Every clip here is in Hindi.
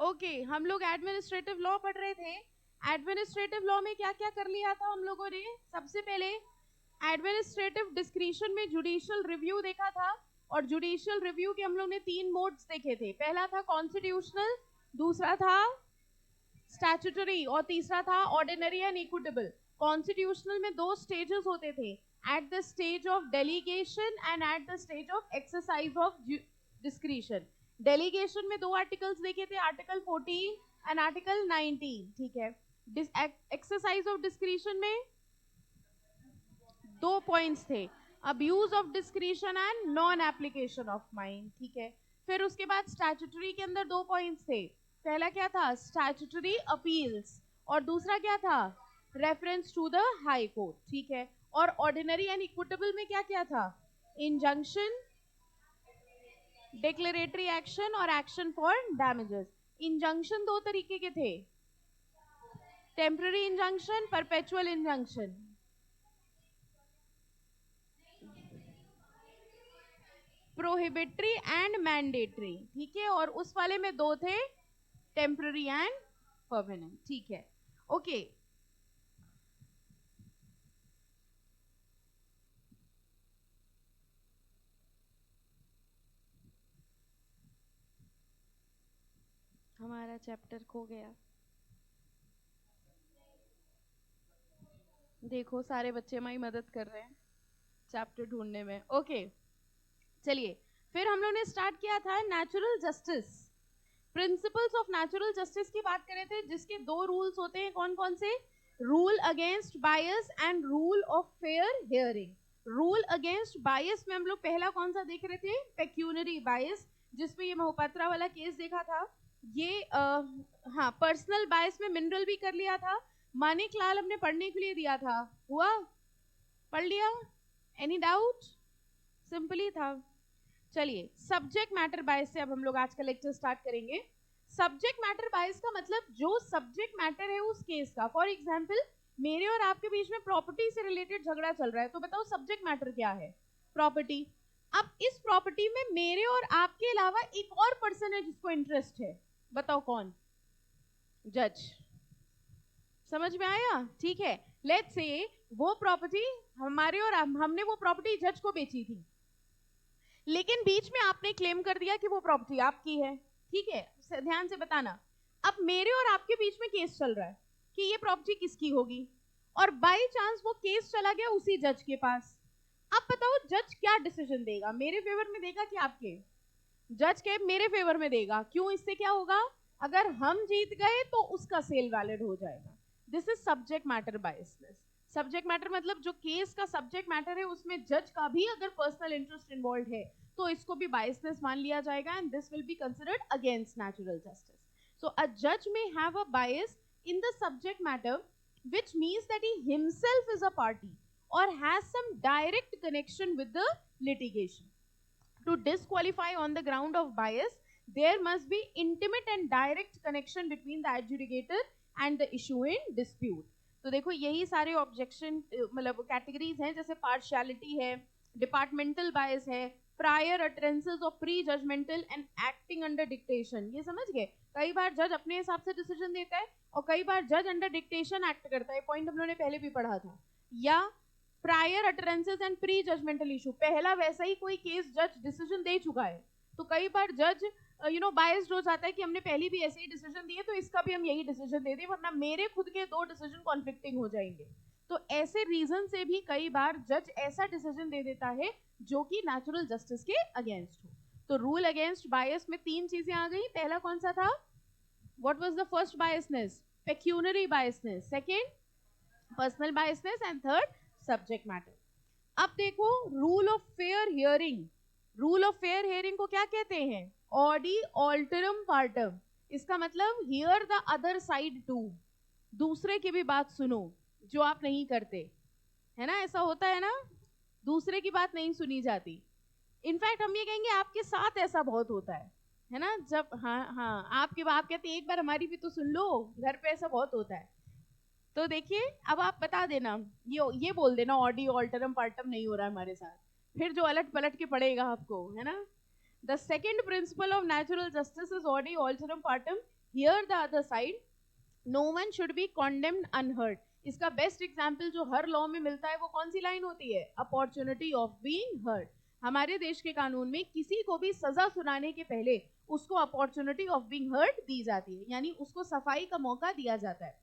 ओके हम लोग एडमिनिस्ट्रेटिव लॉ पढ़ रहे थे। एडमिनिस्ट्रेटिव लॉ में क्या क्या कर लिया था हम लोगों ने? सबसे पहले एडमिनिस्ट्रेटिव डिस्क्रिशन में जुडिशियल रिव्यू देखा था, और जुडिशियल रिव्यू के हम लोग ने 3 मोड्स देखे थे। पहला था कॉन्स्टिट्यूशनल, दूसरा था स्टैट्यूटरी और तीसरा था ऑर्डिनरी एंड इक्विटेबल। कॉन्स्टिट्यूशनल में 2 स्टेजेस होते थे, at the stage of delegation and at the stage of exercise of discretion. Delegation में 2 आर्टिकल्स देखे थे, आर्टिकल 14 एंड आर्टिकल 19, ठीक है। एक्सरसाइज ऑफ डिस्क्रिशन में 2 पॉइंट्स थे, abuse of discretion and non application of mind, ठीक है। फिर उसके बाद स्टैट्यूटरी के अंदर 2 पॉइंट्स थे, पहला क्या था? स्टैट्यूटरी अपील्स, और दूसरा क्या था? Reference to the high court, ठीक है। और ऑर्डिनरी एंड इक्विटेबल में क्या क्या था? इंजंक्शन, डिक्लेरेटरी एक्शन और एक्शन फॉर डैमेजेस। इंजंक्शन 2 तरीके के थे, temporary injunction, perpetual injunction. Prohibitory and mandatory, ठीक है। और उस वाले में 2 थे, टेम्पररी एंड परमानेंट, ठीक है। ओके हमारा चैप्टर खो गया। देखो सारे बच्चे हमारी मदद कर रहे हैं चैप्टर ढूंढने में। ओके चलिए, फिर हम लोग ने स्टार्ट किया था natural justice. Principles of natural justice की बात कर रहे थे, जिसके 2 रूल्स होते हैं, कौन कौन से? Rule against bias and rule of fair hearing. Rule against bias में हम लोग पहला कौन सा देख रहे थे? पेक्यूनरी बायस, जिसमें ये मोहपात्रा वाला केस देखा था। ये हाँ, पर्सनल बायस में मिनरल भी कर लिया था। मानिक लाल हमने पढ़ने के लिए दिया था, हुआ? पढ़ लिया? Any doubt? सिंपल ही था। चलिए, सब्जेक्ट मैटर बायस से अब हम लोग आज का लेक्चर स्टार्ट करेंगे। सब्जेक्ट मैटर बायस का मतलब जो सब्जेक्ट मैटर है उस केस का। फॉर एग्जांपल, मेरे और आपके बीच में प्रॉपर्टी से रिलेटेड झगड़ा चल रहा है, तो बताओ सब्जेक्ट मैटर क्या है? प्रॉपर्टी। अब इस प्रॉपर्टी में मेरे और आपके अलावा एक और पर्सन है जिसको इंटरेस्ट है, बताओ कौन? जज। समझ में आया? ठीक है, लेट्स से वो प्रॉपर्टी हमारे और हमने वो प्रॉपर्टी जज को बेची थी, लेकिन बीच में आपने क्लेम कर दिया कि वो प्रॉपर्टी आपकी है, ठीक है। ध्यान से बताना, अब मेरे और आपके बीच में केस चल रहा है कि ये प्रॉपर्टी किसकी होगी, और बाय चांस वो केस चला गया उसी जज के पास। अब बताओ जज क्या डिसीजन देगा? मेरे फेवर में देगा कि आपके? जज के मेरे फेवर में देगा। क्यों? इससे क्या होगा? अगर हम जीत गए तो उसका सेल वैलिड हो जाएगा। This is subject matter biasness. Subject matter मतलब जो केस का सब्जेक्ट मैटर है उसमें जज का भी अगर पर्सनल इंटरेस्ट इन्वॉल्व है तो इसको भी बायसनेस मान लिया जाएगा, and this will be considered against natural justice. So a जज may have a bias in the subject matter, which means that he himself is a party or has some direct connection with the litigation. To disqualify on the ground of bias, there must be intimate and direct connection between the adjudicator and the issue in dispute. तो देखो यही सारे ऑब्जेक्शन मतलब कैटेगरीज हैं, जैसे पार्शियलिटी है, डिपार्टमेंटल बायस है, prior utterances of pre judgmental and acting under dictation. ये समझ गए? कई बार जज अपने हिसाब से डिसीजन देता है और कई बार जज अंडर डिक्टेशन एक्ट करता है, पॉइंट हम लोगों ने पहले भी पढ़ा था। या prior utterances and pre judgmental issue, पहला वैसा ही कोई केस जज डिसीजन दे चुका है, तो कई बार जज बायस्ड हो जाता है कि हमने पहले भी ऐसे ही डिसीजन दिए तो इसका भी हम यही डिसीजन दे दें, वरना मेरे खुद के 2 डिसीजन कॉन्फ्लिक्टिंग हो जाएंगे। तो ऐसे रीजन से भी कई बार जज ऐसा डिसीजन दे देता है जो कि नेचुरल जस्टिस के अगेंस्ट हो। तो रूल अगेंस्ट बायस में 3 चीजें आ गई। पहला कौन सा था? What was the first biasness? Pecuniary biasness. Second, personal biasness, and third, subject matter. अब देखो rule of fair hearing. Rule of fair hearing को क्या कहते हैं? ऑडी ऑल्टरम पार्टम। इसका मतलब hear the other side too, दूसरे की भी बात सुनो जो आप नहीं करते, है ना? ऐसा होता है ना, दूसरे की बात नहीं सुनी जाती। इनफैक्ट हम ये कहेंगे आपके साथ ऐसा बहुत होता है ना? जब हाँ आपके बाप कहते एक बार हमारी भी तो सुन लो, घर पे ऐसा बहुत होता है। तो देखिए, अब आप बता देना, ये बोल देना ऑडी ऑल्टरम पार्टम नहीं हो रहा है हमारे साथ, फिर जो अलट पलट के पड़ेगा आपको, है ना? The second principle of natural justice is audi alteram partem hear the other side, no one should be condemned unheard. इसका बेस्ट एग्जाम्पल जो हर लॉ में मिलता है वो कौन सी लाइन होती है? Opportunity of being heard. हमारे देश के कानून में किसी को भी सजा सुनाने के पहले उसको अपॉर्चुनिटी ऑफ बीइंग हर्ड दी जाती है, यानी उसको सफाई का मौका दिया जाता है।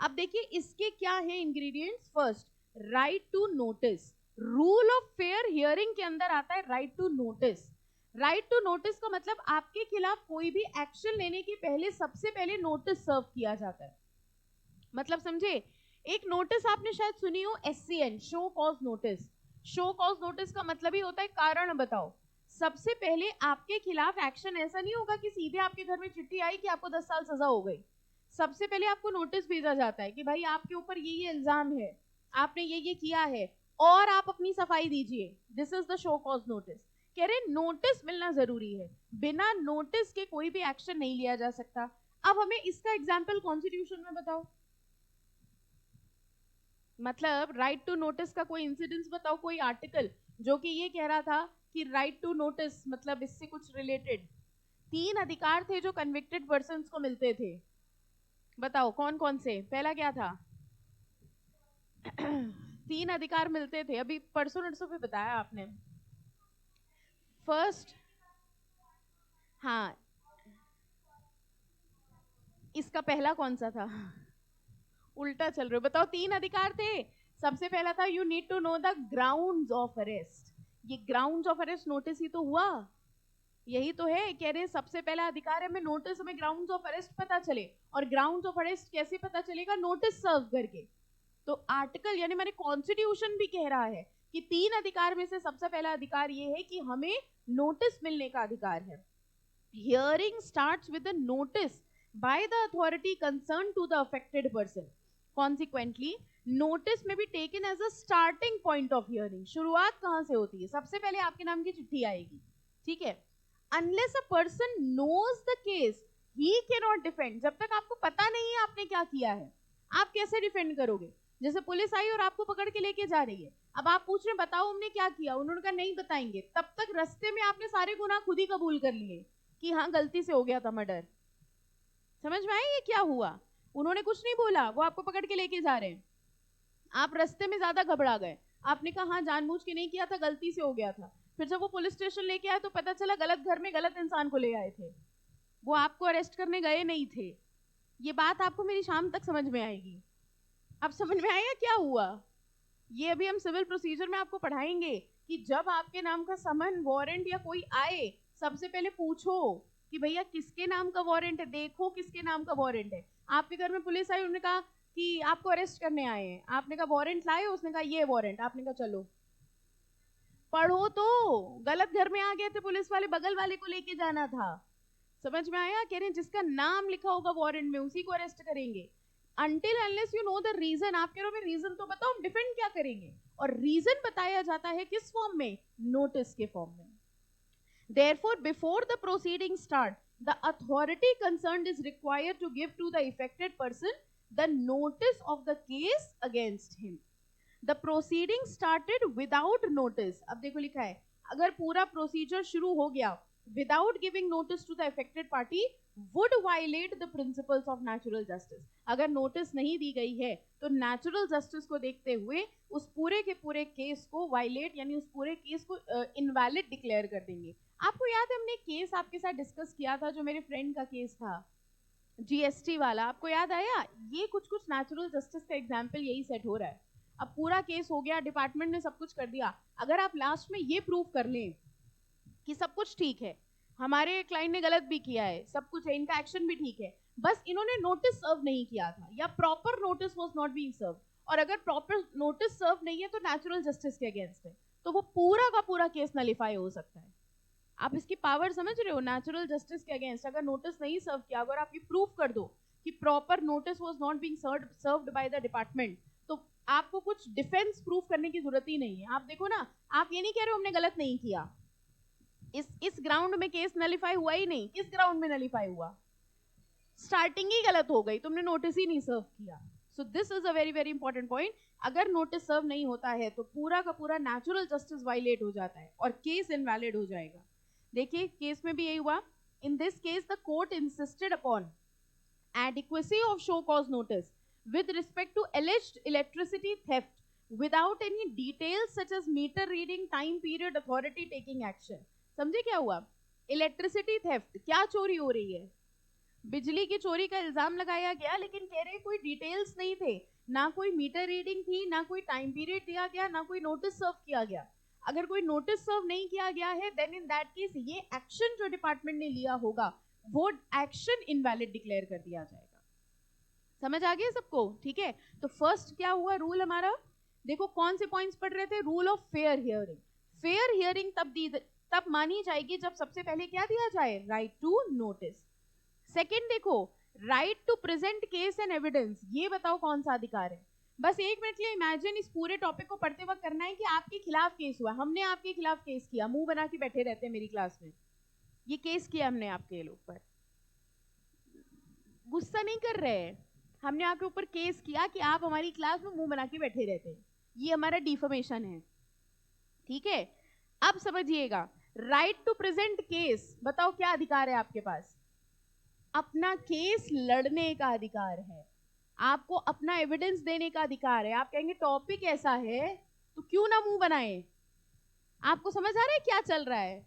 अब देखिए इसके क्या है ingredients. First, right to notice. Rule of fair hearing के अंदर आता है right to notice. Right to notice का मतलब आपके खिलाफ कोई भी एक्शन लेने के पहले सबसे पहले नोटिस सर्व किया जाता है। मतलब समझे, एक नोटिस आपने शायद सुनी हो, SCN, show cause notice. Show cause notice का मतलब ही होता है कारण बताओ। सबसे पहले आपके खिलाफ एक्शन ऐसा नहीं होगा कि सीधे आपके घर में चिट्ठी आई कि आपको 10 साल सजा हो गई। सबसे पहले आपको नोटिस भेजा जाता है कि भाई आपके ऊपर ये इल्जाम है, आपने ये किया है और आप अपनी सफाई दीजिए। This is the show cause notice. कह रहे नोटिस मिलना जरूरी है, बिना नोटिस के कोई भी एक्शन नहीं लिया जा सकता। अब हमें इसका एग्जाम्पल कॉन्स्टिट्यूशन में बताओ, मतलब राइट टू नोटिस का कोई इंसिडेंस बताओ, कोई आर्टिकल जो कि ये कह रहा था कि राइट टू नोटिस मतलब इससे कुछ रिलेटेड 3 अधिकार थे जो कन्विक्टेड पर्संस को मिलते थे। बताओ कौन कौन से? पहला क्या था? 3 अधिकार मिलते थे, अभी परसों नरसों पे बताया आपने। फर्स्ट, हाँ, इसका पहला कौन सा था? उल्टा चल रहे हो, बताओ। 3 अधिकार थे। सबसे पहला था you need to know the grounds of arrest. ये ग्राउंड्स ऑफ अरेस्ट नोटिस ही तो हुआ, यही तो है। कह रहे हैं सबसे पहला अधिकार है हमें नोटिस, हमें ग्राउंड्स ऑफ अरेस्ट पता चले। और ग्राउंड्स ऑफ अरेस्ट कैसे पता चलेगा? नोटिस सर्व करके। तो आर्टिकल यानी हमारे कॉन्स्टिट्यूशन भी कह रहा है कि 3 अधिकार में से सबसे पहला अधिकार ये है कि हमें नोटिस मिलने का अधिकार है। Hearing starts with the notice by the authority concern to the affected person. Consequently notice में भी taken as a starting point of hearing. शुरुआत कहां से होती है? सबसे पहले आपके नाम की चिट्ठी आएगी, ठीक है। Unless a person knows the case he cannot defend. जब तक आपको पता नहीं है आपने क्या किया है, आप कैसे डिफेंड करोगे? जैसे पुलिस आई और आपको पकड़ के लेके जा रही है, अब आप पूछ रहे बताओ हमने क्या किया, उन्होंने कहा नहीं बताएंगे, तब तक रास्ते में आपने सारे गुनाह खुद ही कबूल कर लिए कि हाँ गलती से हो गया था मर्डर। समझ में आया ये क्या हुआ? उन्होंने कुछ नहीं बोला, वो आपको पकड़ के लेके जा रहे हैं, आप रास्ते में ज्यादा घबरा गए, आपने कहा हाँ जानबूझ के नहीं किया था, गलती से हो गया था। फिर जब वो पुलिस स्टेशन लेके आए तो पता चला गलत घर में गलत इंसान को ले आए थे, वो आपको अरेस्ट करने गए नहीं थे। ये बात आपको मेरी शाम तक समझ में आएगी। अब समझ में आया क्या हुआ? ये अभी हम सिविल प्रोसीजर में आपको पढ़ाएंगे कि जब आपके नाम का समन, वारंट या कोई आए, सबसे पहले पूछो कि भैया किसके नाम का वारंट है, देखो किसके नाम का वारंट है। आपके घर में पुलिस आई, उन्होंने कहा कि आपको अरेस्ट करने आए हैं, आपने कहा वारंट लाए, उसने कहा ये वारंट, आपने कहा चलो पढ़ो। तो गलत घर में आ गए थे पुलिस वाले, बगल वाले को लेके जाना था। समझ में आया? कह रहे हैं जिसका नाम लिखा होगा वारंट में उसी को अरेस्ट करेंगे। Until unless you know the reason, आप कह रहे हो रीजन तो बताओ, हम डिफेंड क्या करेंगे? और रीजन बताया जाता है किस फॉर्म में? नोटिस के फॉर्म में। Therefore, before the proceeding start, the authority concerned is required to give to the affected person the notice of the case against him. The proceeding started without notice. अब देखो लिखा है, अगर पूरा प्रोसीजर शुरू हो गया without giving notice to the affected party would violate the principles of natural justice. अगर नोटिस नहीं दी गई है तो नेचुरल जस्टिस को देखते हुए उस पूरे के पूरे केस को वायलेट यानी उस पूरे केस को इनवैलिड डिक्लेयर कर देंगे। आपको याद है हमने केस आपके साथ डिस्कस किया था, जो मेरे फ्रेंड का केस था जीएसटी वाला, आपको याद आया? ये कुछ कुछ नेचुरल जस्टिस का एग्जाम्पल यही सेट हो रहा है। अब पूरा केस हो गया, डिपार्टमेंट ने सब कुछ कर दिया, अगर आप लास्ट में ये प्रूव कर लें कि सब कुछ ठीक है, हमारे क्लाइंट ने गलत भी किया है, सब कुछ है, इनका एक्शन भी ठीक है, बस इन्होंने नोटिस सर्व नहीं किया था या proper notice was not being serve, और अगर प्रॉपर नोटिस सर्व नहीं है तो नेचुरल जस्टिस के अगेंस्ट है, तो वो पूरा का पूरा केस नलिफाई हो सकता है। आप इसकी पावर समझ रहे हो? नेचुरल जस्टिस के अगेंस्ट अगर नोटिस नहीं सर्व किया, अगर आप ये प्रूफ कर दो कि proper notice was not being served by the department, तो आपको कुछ डिफेंस प्रूफ करने की जरूरत ही नहीं है। आप देखो ना, आप ये नहीं कह रहे हो हमने गलत नहीं किया, इस ग्राउंड में केस नलिफाई हुआ ही नहीं। किस ग्राउंड में नलिफाई हुआ? स्टार्टिंग ही गलत हो गई, तुमने नोटिस ही नहीं सर्व किया। So this is a very very important point. अगर नोटिस सर्व नहीं होता है तो पूरा का पूरा नेचुरल जस्टिस वायलेट हो जाता है और केस इनवैलिड हो जाएगा। देखिए केस में भी यही हुआ। इन this case the court insisted upon adequacy of show cause notice with respect to alleged electricity theft without any details such as meter reading, time period, authority taking action. समझे क्या हुआ? इलेक्ट्रिसिटी थेफ्ट, क्या चोरी हो रही है? बिजली की चोरी का इल्जाम लगाया गया, लेकिन कह रहे कोई डिटेल्स नहीं थे, ना कोई मीटर रीडिंग थी, ना कोई टाइम पीरियड दिया गया, ना कोई नोटिस सर्व किया गया. अगर कोई नोटिस सर्व नहीं किया गया है, देन इन दैट केस ये एक्शन जो डिपार्टमेंट ने लिया होगा वो एक्शन इनवैलिड डिक्लेयर कर दिया जाएगा. समझ आ गया सबको? ठीक है. तो फर्स्ट क्या हुआ रूल हमारा? देखो कौन से पॉइंट्स पढ़ रहे थे? Rule of fair hearing. Fair hearing तब मानी जाएगी जब सबसे पहले क्या दिया जाए? Right to notice. सेकंड देखो, right to present case and evidence. ये बताओ कौन सा अधिकार है? बस एक मिनट के लिए इमेजिन, इस पूरे टॉपिक को पढ़ते वक्त करना है कि आपके खिलाफ केस हुआ, हमने आपके खिलाफ केस किया, मुंह बना के बैठे रहते हैं मेरी क्लास में, ये केस किया हमने आपके ऊपर, गुस्सा नहीं कर रहे हैं, हमने आपके ऊपर केस किया कि आप हमारी क्लास में मुंह बना के बैठे रहते हैं, ये हमारा डिफेमेशन है. ठीक है. अब समझिएगा, राइट टू प्रेजेंट केस, बताओ क्या अधिकार है आपके पास? अपना केस लड़ने का अधिकार है, आपको अपना एविडेंस देने का अधिकार है. आप कहेंगे टॉपिक ऐसा है तो क्यों ना मुंह बनाए. आपको समझ आ रहा है क्या चल रहा है?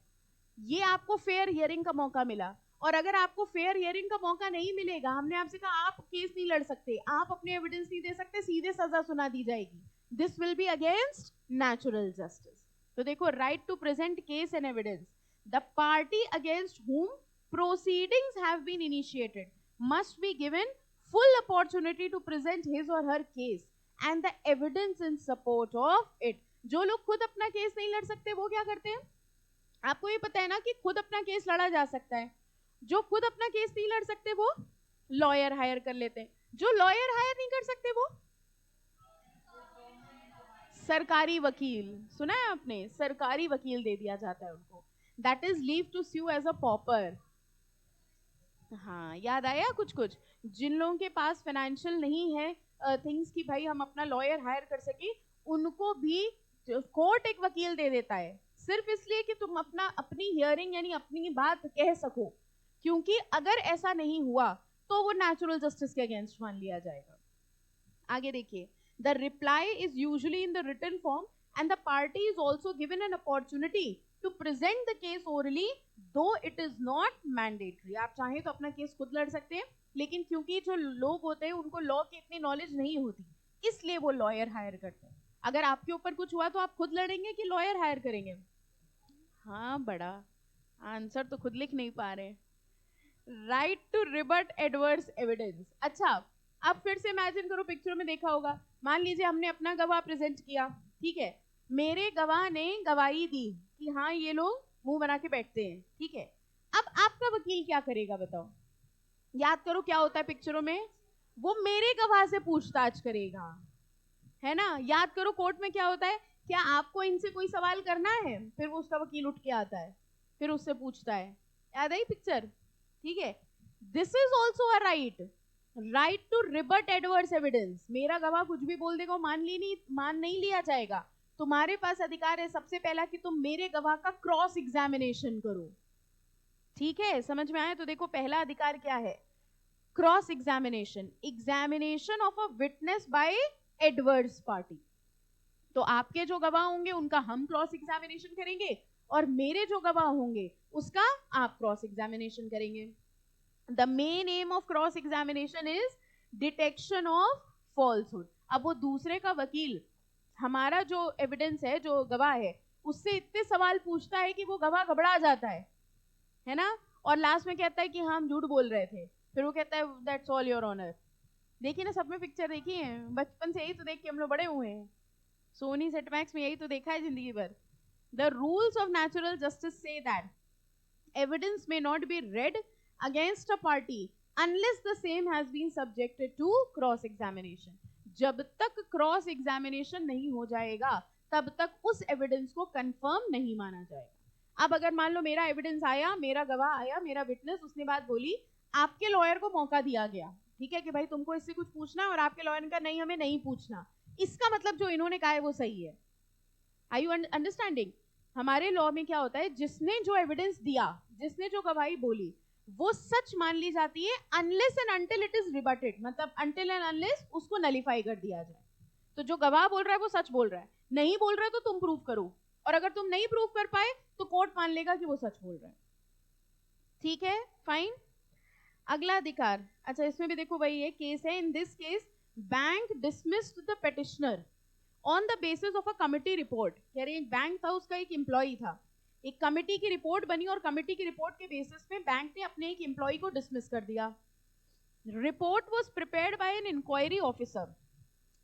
ये आपको फेयर हियरिंग का मौका मिला. और अगर आपको फेयर हियरिंग का मौका नहीं मिलेगा, हमने आपसे कहा आप केस नहीं लड़ सकते, आप अपने एविडेंस नहीं दे सकते, सीधे सजा सुना दी जाएगी. This will be against natural justice. तो देखो, right to present case and evidence, the party against whom proceedings have been initiated must be given full opportunity to present his or her case and the evidence in support of it. जो लोग खुद अपना केस नहीं लड़ सकते वो क्या करते हैं? आपको ये पता है ना कि खुद अपना केस लड़ा जा सकता है. जो खुद अपना केस नहीं लड़ सकते वो लॉयर हायर कर लेते हैं. जो लॉयर हायर नहीं कर सकते वो सरकारी वकील. सुना है आपने? सरकारी वकील दे दिया जाता है उनको. That is leave to sue as a pauper. हाँ, याद आया कुछ कुछ? जिन लोगों के पास फाइनेंशियल नहीं है थिंग्स की भाई हम अपना लॉयर हायर कर सके, उनको भी कोर्ट एक वकील दे देता है, सिर्फ इसलिए कि तुम अपनी हियरिंग यानी अपनी बात कह सको. क्योंकि अगर ऐसा नहीं हुआ तो वो नेचुरल जस्टिस के अगेंस्ट मान लिया जाएगा. आगे देखिए, the reply is usually in the written form and the party is also given an opportunity to present the case orally, though it is not mandatory. आप चाहें तो अपना केस खुद लड़ सकते हैं, लेकिन क्योंकि जो लोग होते हैं उनको लॉ की इतनी नॉलेज नहीं होती, इसलिए वो लॉयर हायर करते हैं. अगर आपके ऊपर कुछ हुआ तो आप खुद लड़ेंगे कि लॉयर हायर करेंगे? हाँ, बड़ा आंसर तो खुद लिख नहीं पा रहे. Right to rebut adverse evidence. अच्छा, अब फिर से इमेजिन करो, पिक्चर में देखा होगा, मान लीजिए हमने अपना गवाह प्रेजेंट किया. ठीक है, मेरे गवाह ने गवाही दी कि हाँ ये लोग मुंह बना के बैठते हैं. ठीक है. अब आपका वकील क्या करेगा बताओ? याद करो क्या होता है पिक्चरों में? वो मेरे गवाह से पूछताछ करेगा, है ना? याद करो कोर्ट में क्या होता है? क्या आपको इनसे कोई सवाल करना है? फिर वो उसका वकील उठ के आता है, फिर उससे पूछता है. याद आई पिक्चर? ठीक है. This is also a right to rebut adverse evidence. मेरा गवाह कुछ भी बोल देगा, मान नहीं लिया जाएगा. तुम्हारे पास अधिकार है सबसे पहला कि तुम मेरे गवाह का क्रॉस एग्जामिनेशन करो. ठीक है, समझ में आया? तो देखो पहला अधिकार क्या है? Cross examination. Examination of a witness bye adverse party. तो आपके जो गवाह होंगे उनका हम क्रॉस एग्जामिनेशन करेंगे, और मेरे जो गवाह होंगे उसका आप क्रॉस एग्जामिनेशन करेंगे. The main M of cross examination is detection of falsehood. अब वो दूसरे का वकील हमारा जो एविडेंस है, जो गवाह है, उससे इतने सवाल पूछता है कि वो गवाह घबरा जाता है ना? और लास्ट में कहता है कि हाँ हम झूठ बोल रहे थे. फिर वो कहता है दैट्स ऑल योर ऑनर. देखिए ना, सब में पिक्चर देखी है, बचपन से यही तो देख के हम लोग बड़े हुए हैं. सोनी सेटमैक्स में यही तो देखा है जिंदगी भर. The rules of natural justice say that evidence may not be read against a party unless the same has been subjected to cross examination. जब तक क्रॉस एग्जामिनेशन नहीं हो जाएगा तब तक उस एविडेंस को कंफर्म नहीं माना जाएगा. अब अगर मान लो मेरा एविडेंस आया, मेरा गवाह आया, मेरा विटनेस, उसने बात बोली, आपके लॉयर को मौका दिया गया, ठीक है, कि भाई तुमको इससे कुछ पूछना है, और आपके लॉयर ने कहा नहीं हमें नहीं पूछना. इसका मतलब जो इन्होंने कहा है वो सही है. Are you understanding? हमारे लॉ में क्या होता है, जिसने जो एविडेंस दिया, जिसने जो गवाही बोली, वो सच मान ली जाती है unless and until it is rebutted, मतलब अनटिल एंड अनलेस उसको नलीफाई कर दिया जाए। तो जो गवाह बोल रहा है वो सच बोल रहा है, नहीं बोल रहा है तो तुम प्रूव करो, और अगर तुम नहीं प्रूव कर पाए तो कोर्ट मान लेगा कि वो सच बोल रहा है। ठीक है, फाइन। अगला अधिकार, अच्छा इसमें भी देखो भाई ये केस है, इन this case bank dismissed the petitioner on the basis of a committee report. कह रहे एक बैंक था, उसका एक एम्प्लॉय था, एक कमिटी की रिपोर्ट बनी और कमिटी की रिपोर्ट के बेसिस पे बैंक ने अपने एक एम्प्लॉय को डिसमिस कर दिया। Report was prepared by an inquiry officer.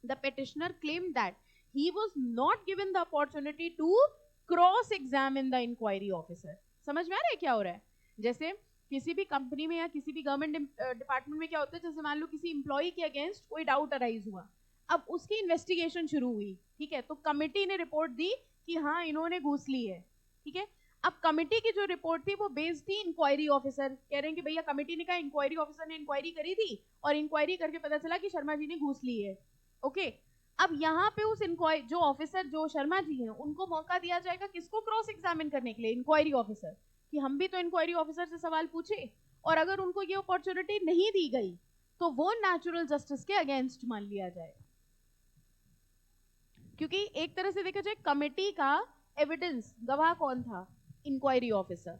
The petitioner claimed that he was not given the opportunity to cross examine the inquiry officer। समझ में आ रहा है क्या हो रहा है? जैसे किसी भी कंपनी में या किसी भी गवर्नमेंट डिपार्टमेंट में क्या होता है, जैसे मान लो किसी इंप्लॉई के अगेंस्ट कोई डाउट अराइज हुआ, अब उसकी इन्वेस्टिगेशन शुरू हुई, ठीक है, तो कमिटी ने रिपोर्ट दी कि हाँ इन्होंने घूस ली है, ठीक है। अब कमिटी की जो रिपोर्ट थी वो बेस्ड थी इंक्वायरी ऑफिसर, कह रहे हैं कि भैया कमिटी ने कहा, इंक्वायरी ऑफिसर ने इंक्वायरी करी थी और इंक्वायरी करके पता चला कि शर्मा जी ने घूस ली है। ओके, अब यहाँ पे उस इंक्वायरी जो ऑफिसर जो शर्मा जी हैं उनको मौका दिया जाएगा किसको क्रॉस एग्जामिन करने के लिए, इंक्वायरी ऑफिसर, कि हम भी तो इंक्वायरी ऑफिसर से सवाल पूछे, और अगर उनको ये अपॉर्चुनिटी नहीं दी गई तो वो नेचुरल जस्टिस के अगेंस्ट मान लिया जाएगा। क्योंकि एक तरह से देखा जाए कमेटी का एविडेंस गवाह कौन था, इंक्वायरी ऑफिसर,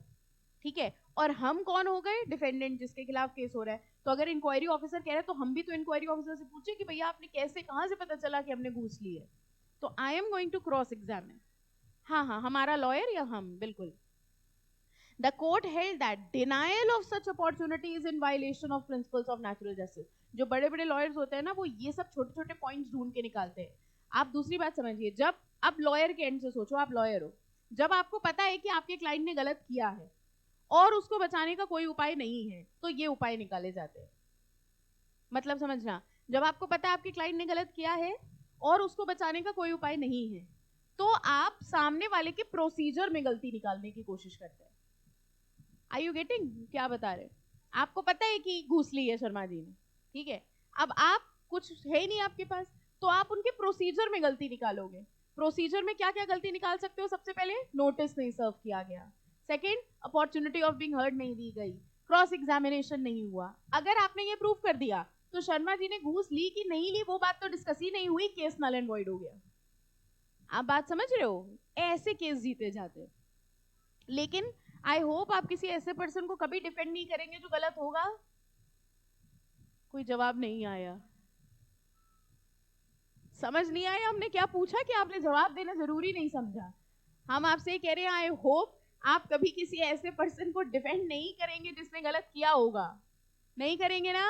ठीक है, और हम कौन हो गए, डिफेंडेंट जिसके खिलाफ केस हो रहा है। तो अगर इंक्वायरी ऑफिसर कह रहा है तो हम भी तो इंक्वायरी ऑफिसर से पूछे कि भैया आपने कैसे, कहां से पता चला कि हमने घूस ली है। तो I am going to cross examine, हाँ हाँ हमारा लॉयर या हम, बिल्कुल। The court held that denial of such opportunity is in violation of principles of natural justice। जो बड़े बड़े लॉयर्स होते हैं ना, वो ये सब छोटे छोटे पॉइंट्स ढूंढ के निकालते हैं। आप दूसरी बात समझिए, जब आप लॉयर के एंड से सोचो, आप लॉयर हो, जब आपको पता है कि आपके क्लाइंट ने गलत किया है और उसको बचाने का कोई उपाय नहीं है, तो ये उपाय निकाले जाते हैं। मतलब समझना, जब आपको पता है आपके क्लाइंट ने गलत किया है और उसको बचाने का कोई उपाय नहीं है, तो आप सामने वाले के प्रोसीजर में गलती निकालने की कोशिश करते हैं। आर यू गेटिंग क्या बता रहे? आपको पता है कि घूस ली है शर्मा जी ने, ठीक है, अब आप कुछ है ही नहीं आपके पास, तो आप उनके प्रोसीजर में गलती निकालोगे। प्रोसीजर में क्या क्या गलती निकाल सकते हो? सबसे पहले नोटिस नहीं सर्व किया गया, second opportunity of being heard नहीं दी गई, क्रॉस एग्जामिनेशन नहीं हुआ। अगर आपने ये प्रूव कर दिया तो शर्मा जी ने घूस ली कि नहीं ली वो बात तो डिस्कस ही नहीं हुई, केस नल एंड वॉइड हो गया। आप बात समझ रहे हो? ऐसे केस जीते जाते। लेकिन आई होप आप किसी ऐसे पर्सन को कभी डिफेंड नहीं करेंगे जो गलत होगा। कोई जवाब नहीं आया, समझ नहीं आया हमने क्या पूछा कि आपने जवाब देना जरूरी नहीं समझा। हम आपसे कह रहे हैं आई होप आप कभी किसी ऐसे पर्सन को डिफेंड नहीं करेंगे जिसने गलत किया होगा। नहीं करेंगे ना,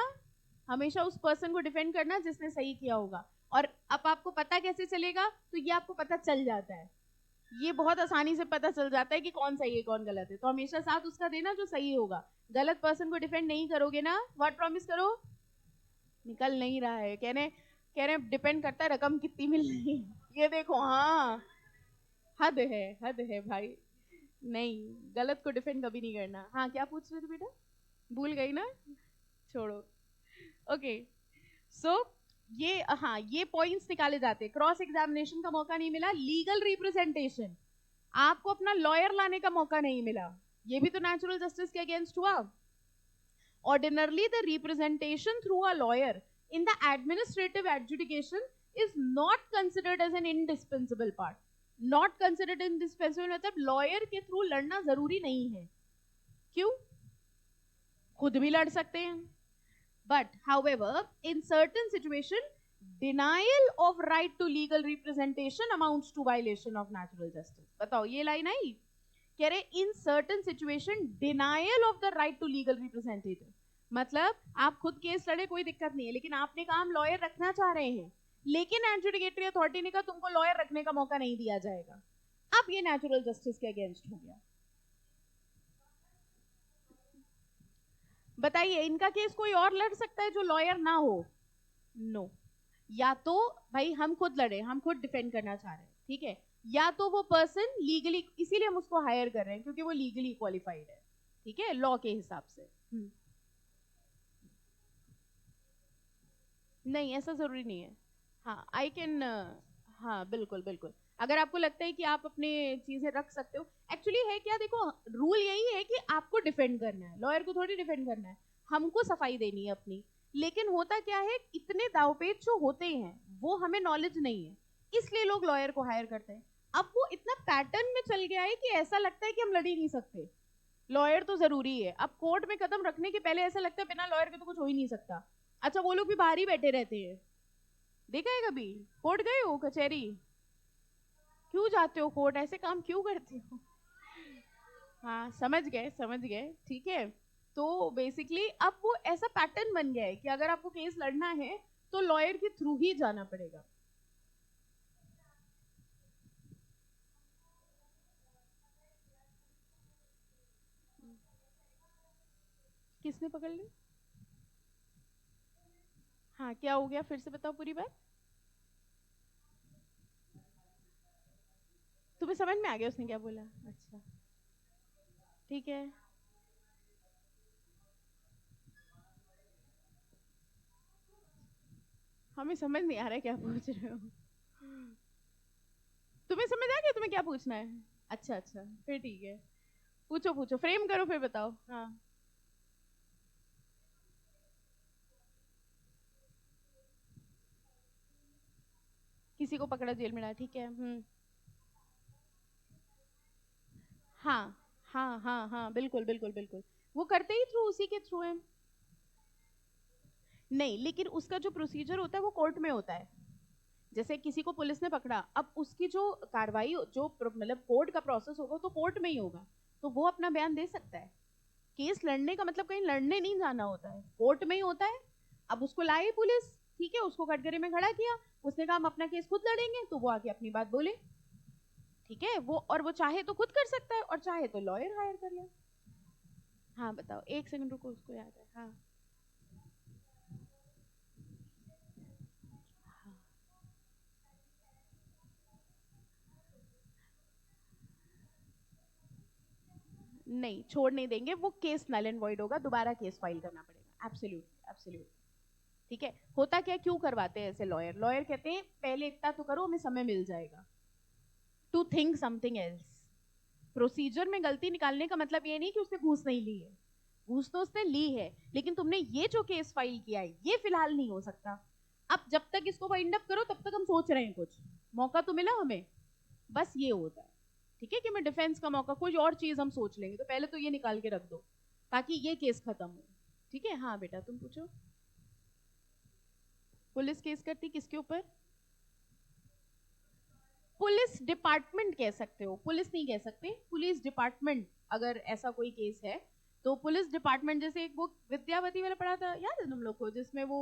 हमेशा उस पर्सन को डिफेंड करना जिसने सही किया होगा। और अब आपको पता कैसे चलेगा? तो ये आपको पता चल जाता है, ये बहुत आसानी से पता चल जाता है कि कौन सही है कौन गलत है। तो हमेशा साथ उसका देना जो सही होगा। गलत पर्सन को डिफेंड नहीं करोगे ना, व्हाट प्रॉमिस करो। निकल नहीं रहा है, कह रहे डिपेंड करता है रकम कितनी मिल रही है। ये देखो, हाँ हद है भाई, नहीं गलत को डिफेंड कभी नहीं करना। हाँ क्या पूछ रहे थे बेटा, भूल गई ना, छोड़ो। ओके सो ये, हाँ ये पॉइंट्स निकाले जाते। क्रॉस एग्जामिनेशन का मौका नहीं मिला, लीगल रिप्रेजेंटेशन, आपको अपना लॉयर लाने का मौका नहीं मिला, ये भी तो नेचुरल जस्टिस के अगेंस्ट हुआ। Ordinarily, the representation through a lawyer in the administrative adjudication is not considered as an indispensable part. Not considered indispensable मतलब lawyer के थ्रू लड़ना जरूरी नहीं है। क्यों? खुद भी लड़ सकते हैं। But however, in certain situation, denial of right to legal representation amounts to violation of natural justice। बताओ ये लाइन आई, कह रहे in certain situation denial of the right to legal representative, मतलब आप खुद केस लड़े कोई दिक्कत नहीं है, लेकिन आपने कहा हम लॉयर रखना चाह रहे हैं, लेकिन एडजुडिकेटरी अथॉरिटी ने कहा तुमको लॉयर रखने का मौका नहीं दिया जाएगा। अब ये नेचुरल जस्टिस के अगेंस्ट हो गया। बताइए इनका केस कोई और लड़ सकता है जो लॉयर ना हो? नो। या तो भाई हम खुद लड़े, हम खुद डिफेंड करना चाह रहे हैं, ठीक है, या तो वो पर्सन लीगली, इसीलिए हम उसको हायर कर रहे हैं क्योंकि वो लीगली क्वालिफाइड है, ठीक है, लॉ के हिसाब से। नहीं ऐसा जरूरी नहीं है। हाँ आई कैन, हाँ बिल्कुल बिल्कुल, अगर आपको लगता है कि आप अपने चीजें रख सकते हो, एक्चुअली है क्या, देखो रूल यही है कि आपको डिफेंड करना है, लॉयर को थोड़ी डिफेंड करना है, हमको सफाई देनी है अपनी। लेकिन होता क्या है, इतने दावपेच जो होते हैं वो हमें नॉलेज नहीं है, इसलिए लोग लॉयर को हायर करते हैं। अब वो इतना पैटर्न में चल गया है कि ऐसा लगता है कि हम लड़ ही नहीं सकते, लॉयर तो जरूरी है। अब कोर्ट में कदम रखने के पहले ऐसा लगता है बिना लॉयर के तो कुछ हो ही नहीं सकता। अच्छा वो लोग भी बाहर ही बैठे रहते हैं, देखा है कभी? कोर्ट गए हो, कचहरी क्यों जाते हो, कोर्ट ऐसे काम क्यों करते हो? हाँ समझ गए समझ गए, ठीक है। तो बेसिकली अब वो ऐसा पैटर्न बन गया है कि अगर आपको केस लड़ना है तो लॉयर के थ्रू ही जाना पड़ेगा। किसने पकड़ ली? हाँ क्या हो गया, फिर से बताओ पूरी बात। तुम्हें समझ में आ गया उसने क्या बोला? अच्छा ठीक है। हमें समझ नहीं आ रहा है क्या पूछ रहे हो। तुम्हें समझ आ गया तुम्हें क्या पूछना है? अच्छा अच्छा फिर ठीक है, पूछो पूछो, फ्रेम करो फिर बताओ। हाँ किसी को पकड़ा जेल में डाला, ठीक है। हाँ हाँ हाँ हाँ बिल्कुल बिल्कुल बिल्कुल, वो करते ही थ्रू, उसी के थ्रू है। नहीं लेकिन उसका जो प्रोसीजर होता है वो कोर्ट में होता है। जैसे किसी को पुलिस ने पकड़ा, अब उसकी जो कार्रवाई जो मतलब कोर्ट का प्रोसेस होगा तो कोर्ट में ही होगा, तो वो अपना बयान दे सकता है। केस लड़ने का मतलब कहीं लड़ने नहीं जाना होता है, कोर्ट में ही होता है। अब उसको लाई पुलिस, ठीक है, उसको कटघरे में खड़ा किया, उसने कहा हम अपना केस खुद लड़ेंगे, तो वो आके अपनी बात बोले, ठीक है। वो और वो चाहे तो खुद कर सकता है और चाहे तो लॉयर हायर कर ले। हाँ बताओ, एक सेकंड रुको, उसको याद है। हाँ हाँ। नहीं छोड़ नहीं देंगे, वो केस नल एंड वॉइड होगा, दोबारा केस फाइल करना पड़ेगा, एब्सोल्युटली एब्सोल्युटली। ठीक है, होता क्या, क्यों करवाते हैं ऐसे लॉयर, लॉयर कहते हैं पहले इतना तो करो, हमें समय मिल जाएगा to think something else. Procedure में गलती निकालने का मतलब ये नहीं कि उसने घूस नहीं ली है, घूस तो उसने ली है, लेकिन तुमने ये जो केस फाइल किया है ये फिलहाल नहीं हो सकता। अब जब तक इसको वाइंड अप करो तब तक हम सोच रहे हैं, कुछ मौका तो मिला हमें, बस ये होता है। ठीक है कि मैं डिफेंस का मौका, कोई और चीज हम सोच लेंगे, तो पहले तो ये निकाल के रख दो ताकि ये केस खत्म हो। ठीक है, हाँ बेटा तुम पूछो। पुलिस केस करती किसके ऊपर? पुलिस डिपार्टमेंट कह सकते हो, पुलिस नहीं कह सकते, पुलिस डिपार्टमेंट। अगर ऐसा कोई केस है तो पुलिस डिपार्टमेंट, जैसे एक वो विद्यावती वाला पढ़ा था, याद है तुम लोग को, जिसमें वो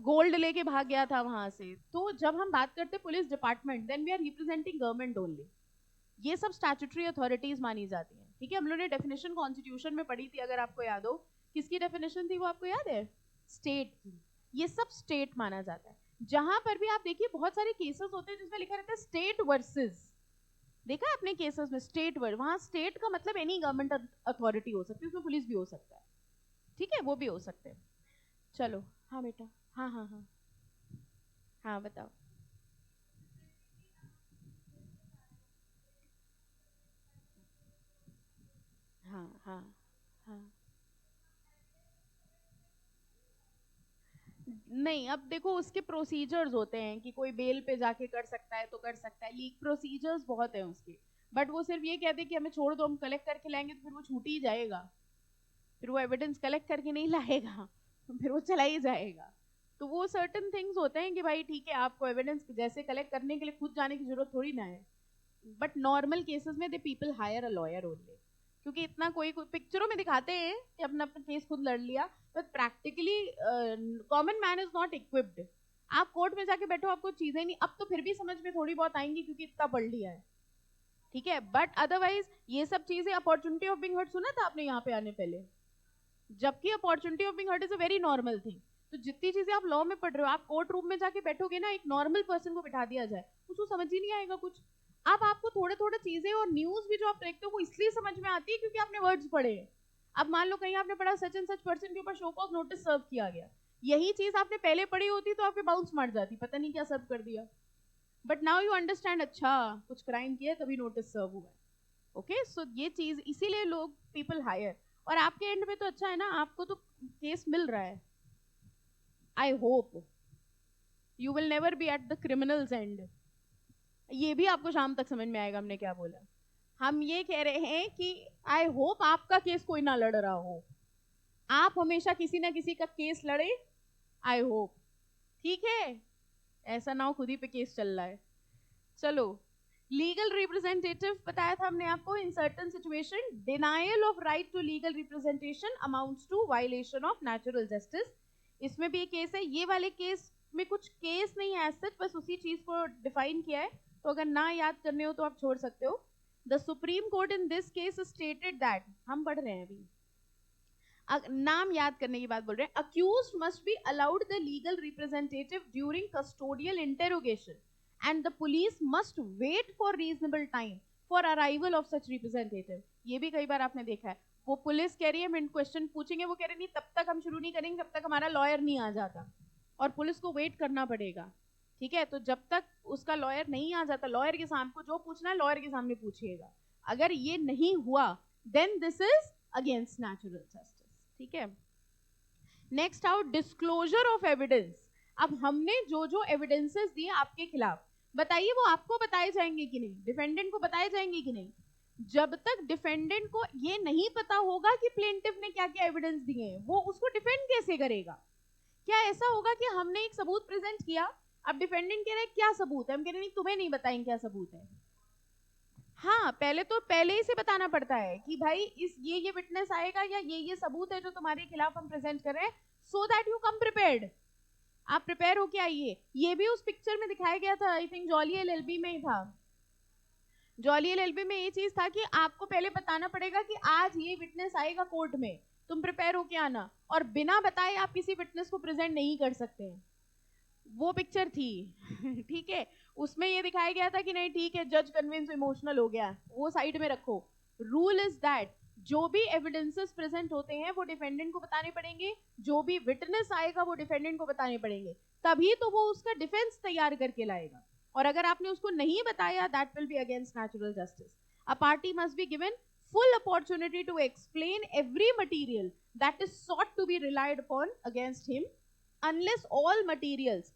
गोल्ड लेके भाग गया था वहां से, तो जब हम बात करते police department, then we are representing government only. ये सब स्टैट्यूटरी अथॉरिटीज मानी जाती हैं। ठीक है, हम लोगों ने डेफिनेशन कॉन्स्टिट्यूशन में पढ़ी थी, अगर आपको याद हो। किसकी डेफिनेशन थी वो आपको याद है? स्टेट की। ये सब स्टेट माना जाता है। जहां पर भी आप देखिए बहुत सारे केसेस होते हैं जिसमें लिखा रहता है स्टेट वर्सेस, देखा है अपने केसेस में स्टेट वर्ड, वहां स्टेट का मतलब एनी गवर्नमेंट अथॉरिटी हो सकती है, उसमें पुलिस भी हो सकता है, ठीक है, वो भी हो सकते हैं। चलो, हाँ बेटा, हाँ हाँ हाँ हाँ बताओ। हाँ हाँ हाँ। नहीं अब देखो उसके प्रोसीजर्स होते हैं कि कोई बेल पे जाके कर सकता है तो कर सकता है, लीग प्रोसीजर्स बहुत है उसके। बट वो सिर्फ ये कहते हैं कि हमें छोड़ दो, हम कलेक्ट करके लाएंगे, तो फिर वो छूट ही जाएगा, फिर वो एविडेंस कलेक्ट करके नहीं लाएगा फिर वो चला ही जाएगा। तो वो सर्टन थिंग्स होते हैं कि भाई ठीक है, आपको एविडेंस जैसे कलेक्ट करने के लिए खुद जाने की जरूरत थोड़ी ना है। बट नॉर्मल केसेस में they people hire a lawyer only, क्योंकि इतना कोई पिक्चरों में दिखाते हैं कि अपना अपना केस खुद लड़ लिया, but practically common man is not equipped. आप कोर्ट में जाके बैठो, आपको चीजें नहीं, अब तो फिर भी समझ में थोड़ी बहुत आएंगी क्योंकि इतना पढ़ लिया है, ठीक है। बट अदरवाइज ये सब चीजें, अपॉर्चुनिटी ऑफ बिंग हर्ट सुना था आपने यहाँ पे आने पहले, जबकि opportunity of being heard is a very normal thing. तो जितनी चीजें आप लॉ में पढ़ रहे हो, आप कोर्ट रूम में जाके बैठोगे ना, एक नॉर्मल पर्सन को बिठा दिया जाए, उसको समझ ही नहीं आएगा कुछ। अब आपको थोड़े थोड़े चीजें और न्यूज भी जो आप देखते हो वो इसलिए समझ में आती है क्योंकि आपने वर्ड्स पढ़े हैं। अब मान लो कहीं आपने पढ़ा सच एंड सच पर्सन के ऊपर शो कॉज नोटिस सर्व किया गया, यही चीज आपने पहले पढ़ी होती तो आपके बाउंस मार जाती, पता नहीं क्या सर्व कर दिया। बट नाउ यू अंडरस्टैंड, अच्छा कुछ क्राइम किया तभी नोटिस सर्व हुआ है। ओके सो ये चीज इसीलिए लोग पीपल हायर, और आपके एंड में तो अच्छा है ना, आपको तो केस मिल रहा है। I hope you will never be at the criminals and. ये भी आपको शाम तक समझ में आएगा हमने क्या बोला। हम ये कह रहे हैं कि आई होप आपका केस कोई ना लड़ रहा हो, आप हमेशा किसी ना किसी का केस लड़े, आई होप। ठीक है, ऐसा ना हो खुद ही पे केस चल रहा है। चलो, लीगल रिप्रेजेंटेटिव बताया था हमने आपको, in certain situation denial of right to legal representation amounts to violation of natural justice. इसमें भी एक केस है, ये वाले केस में कुछ केस नहीं है सच, बस उसी चीज को डिफाइन किया है, तो अगर ना याद करने हो तो आप छोड़ सकते हो। The supreme court in this case stated that, हम पढ़ रहे हैं अभी, नाम याद करने की बात बोल रहे हैं, accused must be allowed the legal representative during custodial interrogation and the police must wait for reasonable time for arrival of such representative. ये भी कई बार आपने देखा है, वो पुलिस कह रही है हम क्वेश्चन पूछेंगे, वो कह रहे नहीं तब तक हम शुरू नहीं करेंगे जब तक हमारा लॉयर नहीं आ जाता, और पुलिस को वेट करना पड़ेगा। ठीक है, तो जब तक उसका लॉयर नहीं आ जाता, लॉयर के सामने को जो पूछना है लॉयर के सामने पूछिएगा, अगर ये नहीं हुआ then this is against natural justice. ठीक है, next out disclosure of evidence. अब हमने जो जो एविडेंसेस दिए आपके खिलाफ, बताइए वो आपको बताए जाएंगे कि नहीं, डिफेंडेंट को बताए जाएंगे कि नहीं। जब तक डिफेंडेंट को ये नहीं पता होगा कि प्लेंटिफ ने क्या क्या एविडेंस दिए हैं, वो उसको डिफेंड कैसे करेगा। क्या ऐसा होगा कि हमने एक सबूत प्रेजेंट किया, अब डिफेंडेंट कह रहे हैं क्या सबूत है, हम कह रहे नहीं तुम्हें नहीं बताएंगे क्या सबूत है। हाँ, पहले ही से बताना पड़ता है कि भाई इस ये विटनेस आएगा या ये सबूत है जो तुम्हारे खिलाफ हम प्रेजेंट कर रहे हैं, so that you come prepared, आप प्रिपेयर होके आइए। ये भी उस पिक्चर में दिखाया गया था, आई थिंक जॉली एलएलबी में ही था। जॉली एलएलबी में ये चीज था कि आपको पहले बताना पड़ेगा कि आज ये विटनेस आएगा कोर्ट में, तुम प्रिपेयर होके आना, और बिना बताए आप किसी विटनेस को प्रेजेंट नहीं कर सकते हैं। वो पिक्चर थी ठीक है, उसमें ये दिखाया गया था कि नहीं ठीक है जज कन्विंस इमोशनल हो गया, वो साइड में रखो। रूल इज दैट जो भी एविडेंसेस प्रेजेंट होते हैं वो डिफेंडेंट को बताने पड़ेंगे, जो भी विटनेस आएगा वो डिफेंडेंट को बताने पड़ेंगे, तभी तो वो उसका डिफेंस तैयार करके लाएगा। और अगर आपने उसको नहीं बताया, that will be against natural justice. A party must be given full opportunity to explain every material that is sought to be relied upon against him, unless all materials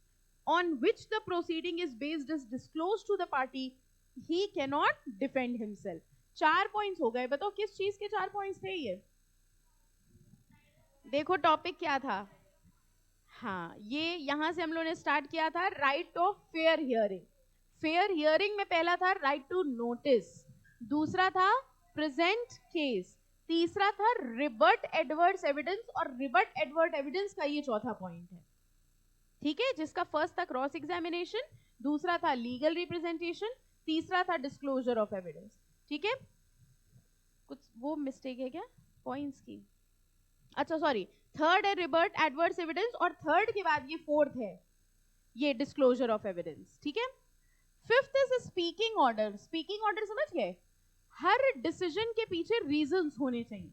on which the proceeding is based is disclosed to the party, he cannot defend himself. 4 points हो गए, बताओ किस चीज के 4 पॉइंट्स थे ये। देखो टॉपिक क्या था, हाँ ये यहां से हम लोगों ने स्टार्ट किया था, right of fair hearing. Fair hearing में पहला था राइट टू नोटिस, दूसरा था प्रेजेंट केस, तीसरा था रिबट एडवर्स एविडेंस, और रिबट एडवर्ट एविडेंस का ये चौथा पॉइंट है। ठीक है, जिसका फर्स्ट था क्रॉस एग्जामिनेशन, दूसरा था लीगल रिप्रेजेंटेशन, तीसरा था डिस्क्लोजर ऑफ एविडेंस। ठीक है, कुछ वो मिस्टेक है क्या पॉइंट्स की, अच्छा सॉरी, थर्ड है रिबर्ट एडवर्स एविडेंस, और थर्ड के बाद ये फोर्थ है ये डिस्क्लोजर ऑफ एविडेंस। ठीक है, fifth is speaking order. Speaking order समझ गए, हर डिसीजन के पीछे रीजंस होने चाहिए।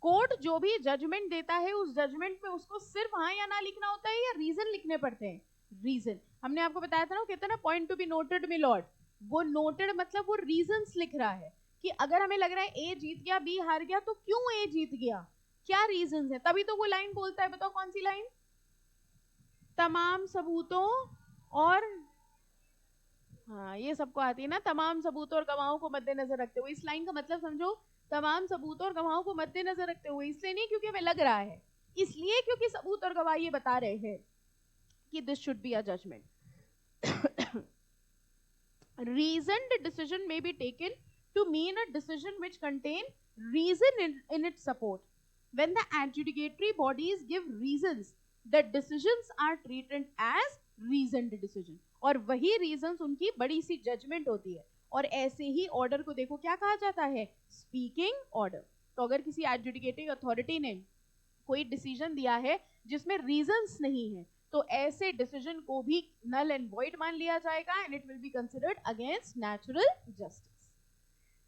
कोर्ट जो भी जजमेंट देता है उस जजमेंट में उसको सिर्फ हाँ या ना लिखना होता है या रीजन लिखने पड़ते हैं। रीजन हमने आपको बताया था ना, कहते हैं ना point to be noted me Lord, वो नोटेड मतलब वो रीजंस लिख रहा है कि अगर हमें लग रहा है ए जीत गया बी हार गया तो क्यों ए जीत गया, क्या रीजंस है, तभी तो वो लाइन बोलता है। बताओ कौन सी लाइन, तमाम सबूतों और, हाँ ये सबको आती है ना, तमाम सबूतों और गवाहों को मद्देनजर रखते हुए। इस लाइन का मतलब समझो, तमाम सबूतों और गवाहों को मद्देनजर रखते हुए, इसलिए नहीं क्योंकि हमें लग रहा है, इसलिए क्योंकि सबूत और गवाह ये बता रहे हैं कि this should be a judgment. reasoned decision may be taken to mean a decision which contain reason in its support. When the adjudicatory bodies give reasons, the decisions are treated as reasoned decision, और वही reasons उनकी बड़ी सी judgment होती है। और ऐसे ही ऑर्डर को देखो क्या कहा जाता है, स्पीकिंग ऑर्डर। तो अगर किसी एडजुडिकेटिंग अथॉरिटी ने कोई डिसीजन दिया है जिसमें रीजंस नहीं है, तो ऐसे डिसीजन को भी नल एंड वॉइड मान लिया जाएगा and it will be considered against natural justice.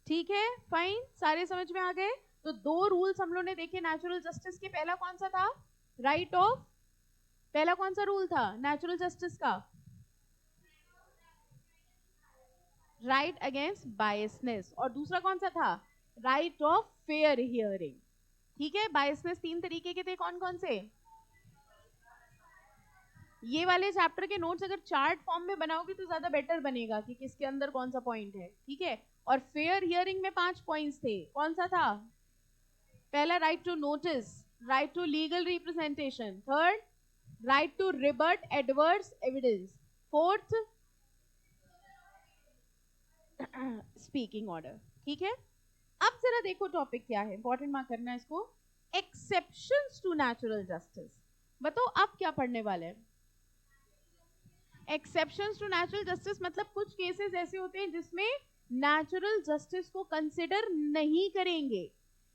ठीक है, फाइन, सारे समझ में आ गए। तो दो रूल्स हम लोग ने देखे नेचुरल जस्टिस के, पहला कौन सा था, राइट ऑफ, पहला कौन सा रूल था नेचुरल जस्टिस का, राइट अगेंस्ट बायसनेस, और दूसरा कौन सा था, राइट ऑफ फेयर हियरिंग। ठीक है, बायसनेस 3 तरीके के थे, कौन कौन से? ये वाले चैप्टर के नोट्स अगर चार्ट फॉर्म में बनाओगे तो ज्यादा बेटर बनेगा कि किसके अंदर कौन सा पॉइंट है। ठीक है, और फेयर हियरिंग में 5 पॉइंट्स थे, कौन सा था? पहला right to notice, right to legal representation, third right to rebut adverse evidence, fourth speaking order. ठीक है, अब जरा देखो टॉपिक क्या है, इंपॉर्टेंट मार्क करना है इसको, एक्सेप्शंस टू नेचुरल जस्टिस। बताओ आप क्या पढ़ने वाले हैं? एक्सेप्शंस टू नेचुरल जस्टिस मतलब कुछ केसेस ऐसे होते हैं जिसमें नेचुरल जस्टिस को कंसिडर नहीं करेंगे,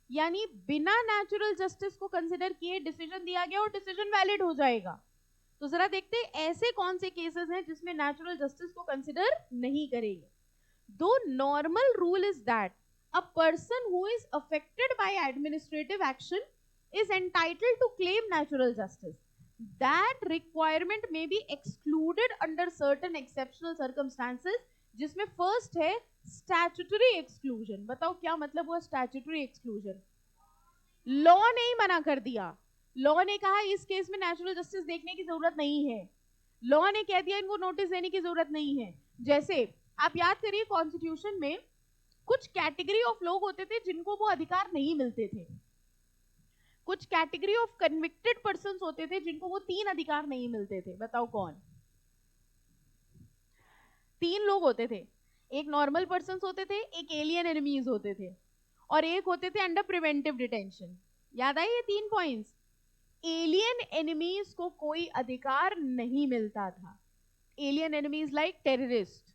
यानी बिना नेचुरल जस्टिस को कंसिडर किए डिसीजन दिया गया और डिसीजन वैलिड हो जाएगा। तो जरा देखते हैं ऐसे कौन से केसेस हैं जिसमें नेचुरल जस्टिस को कंसिडर नहीं करेंगे। दो normal rule is that a person who is affected by administrative action is entitled to claim natural justice. That requirement may be excluded under certain exceptional circumstances, जिसमें फर्स्ट है statutory exclusion। बताओ क्या मतलब हुआ statutory exclusion? लॉ ने ही मना कर दिया, लॉ ने कहा इस केस में नेचुरल जस्टिस देखने की जरूरत नहीं है, लॉ ने कह दिया इनको नोटिस देने की जरूरत नहीं है। जैसे आप याद करिए कॉन्स्टिट्यूशन में कुछ कैटेगरी ऑफ लोग होते थे जिनको वो अधिकार नहीं मिलते थे, कुछ कैटेगरी ऑफ कन्विक्टेड पर्संस होते थे जिनको वो 3 अधिकार नहीं मिलते थे। बताओ कौन? 3 लोग होते थे, एक नॉर्मल पर्संस होते थे, एक एलियन एनिमीज होते थे, और एक होते थे अंडर प्रिवेंटिव डिटेंशन। याद आई ये 3 पॉइंट्स? एलियन एनिमीज को कोई अधिकार नहीं मिलता था, एलियन एनिमीज लाइक टेररिस्ट।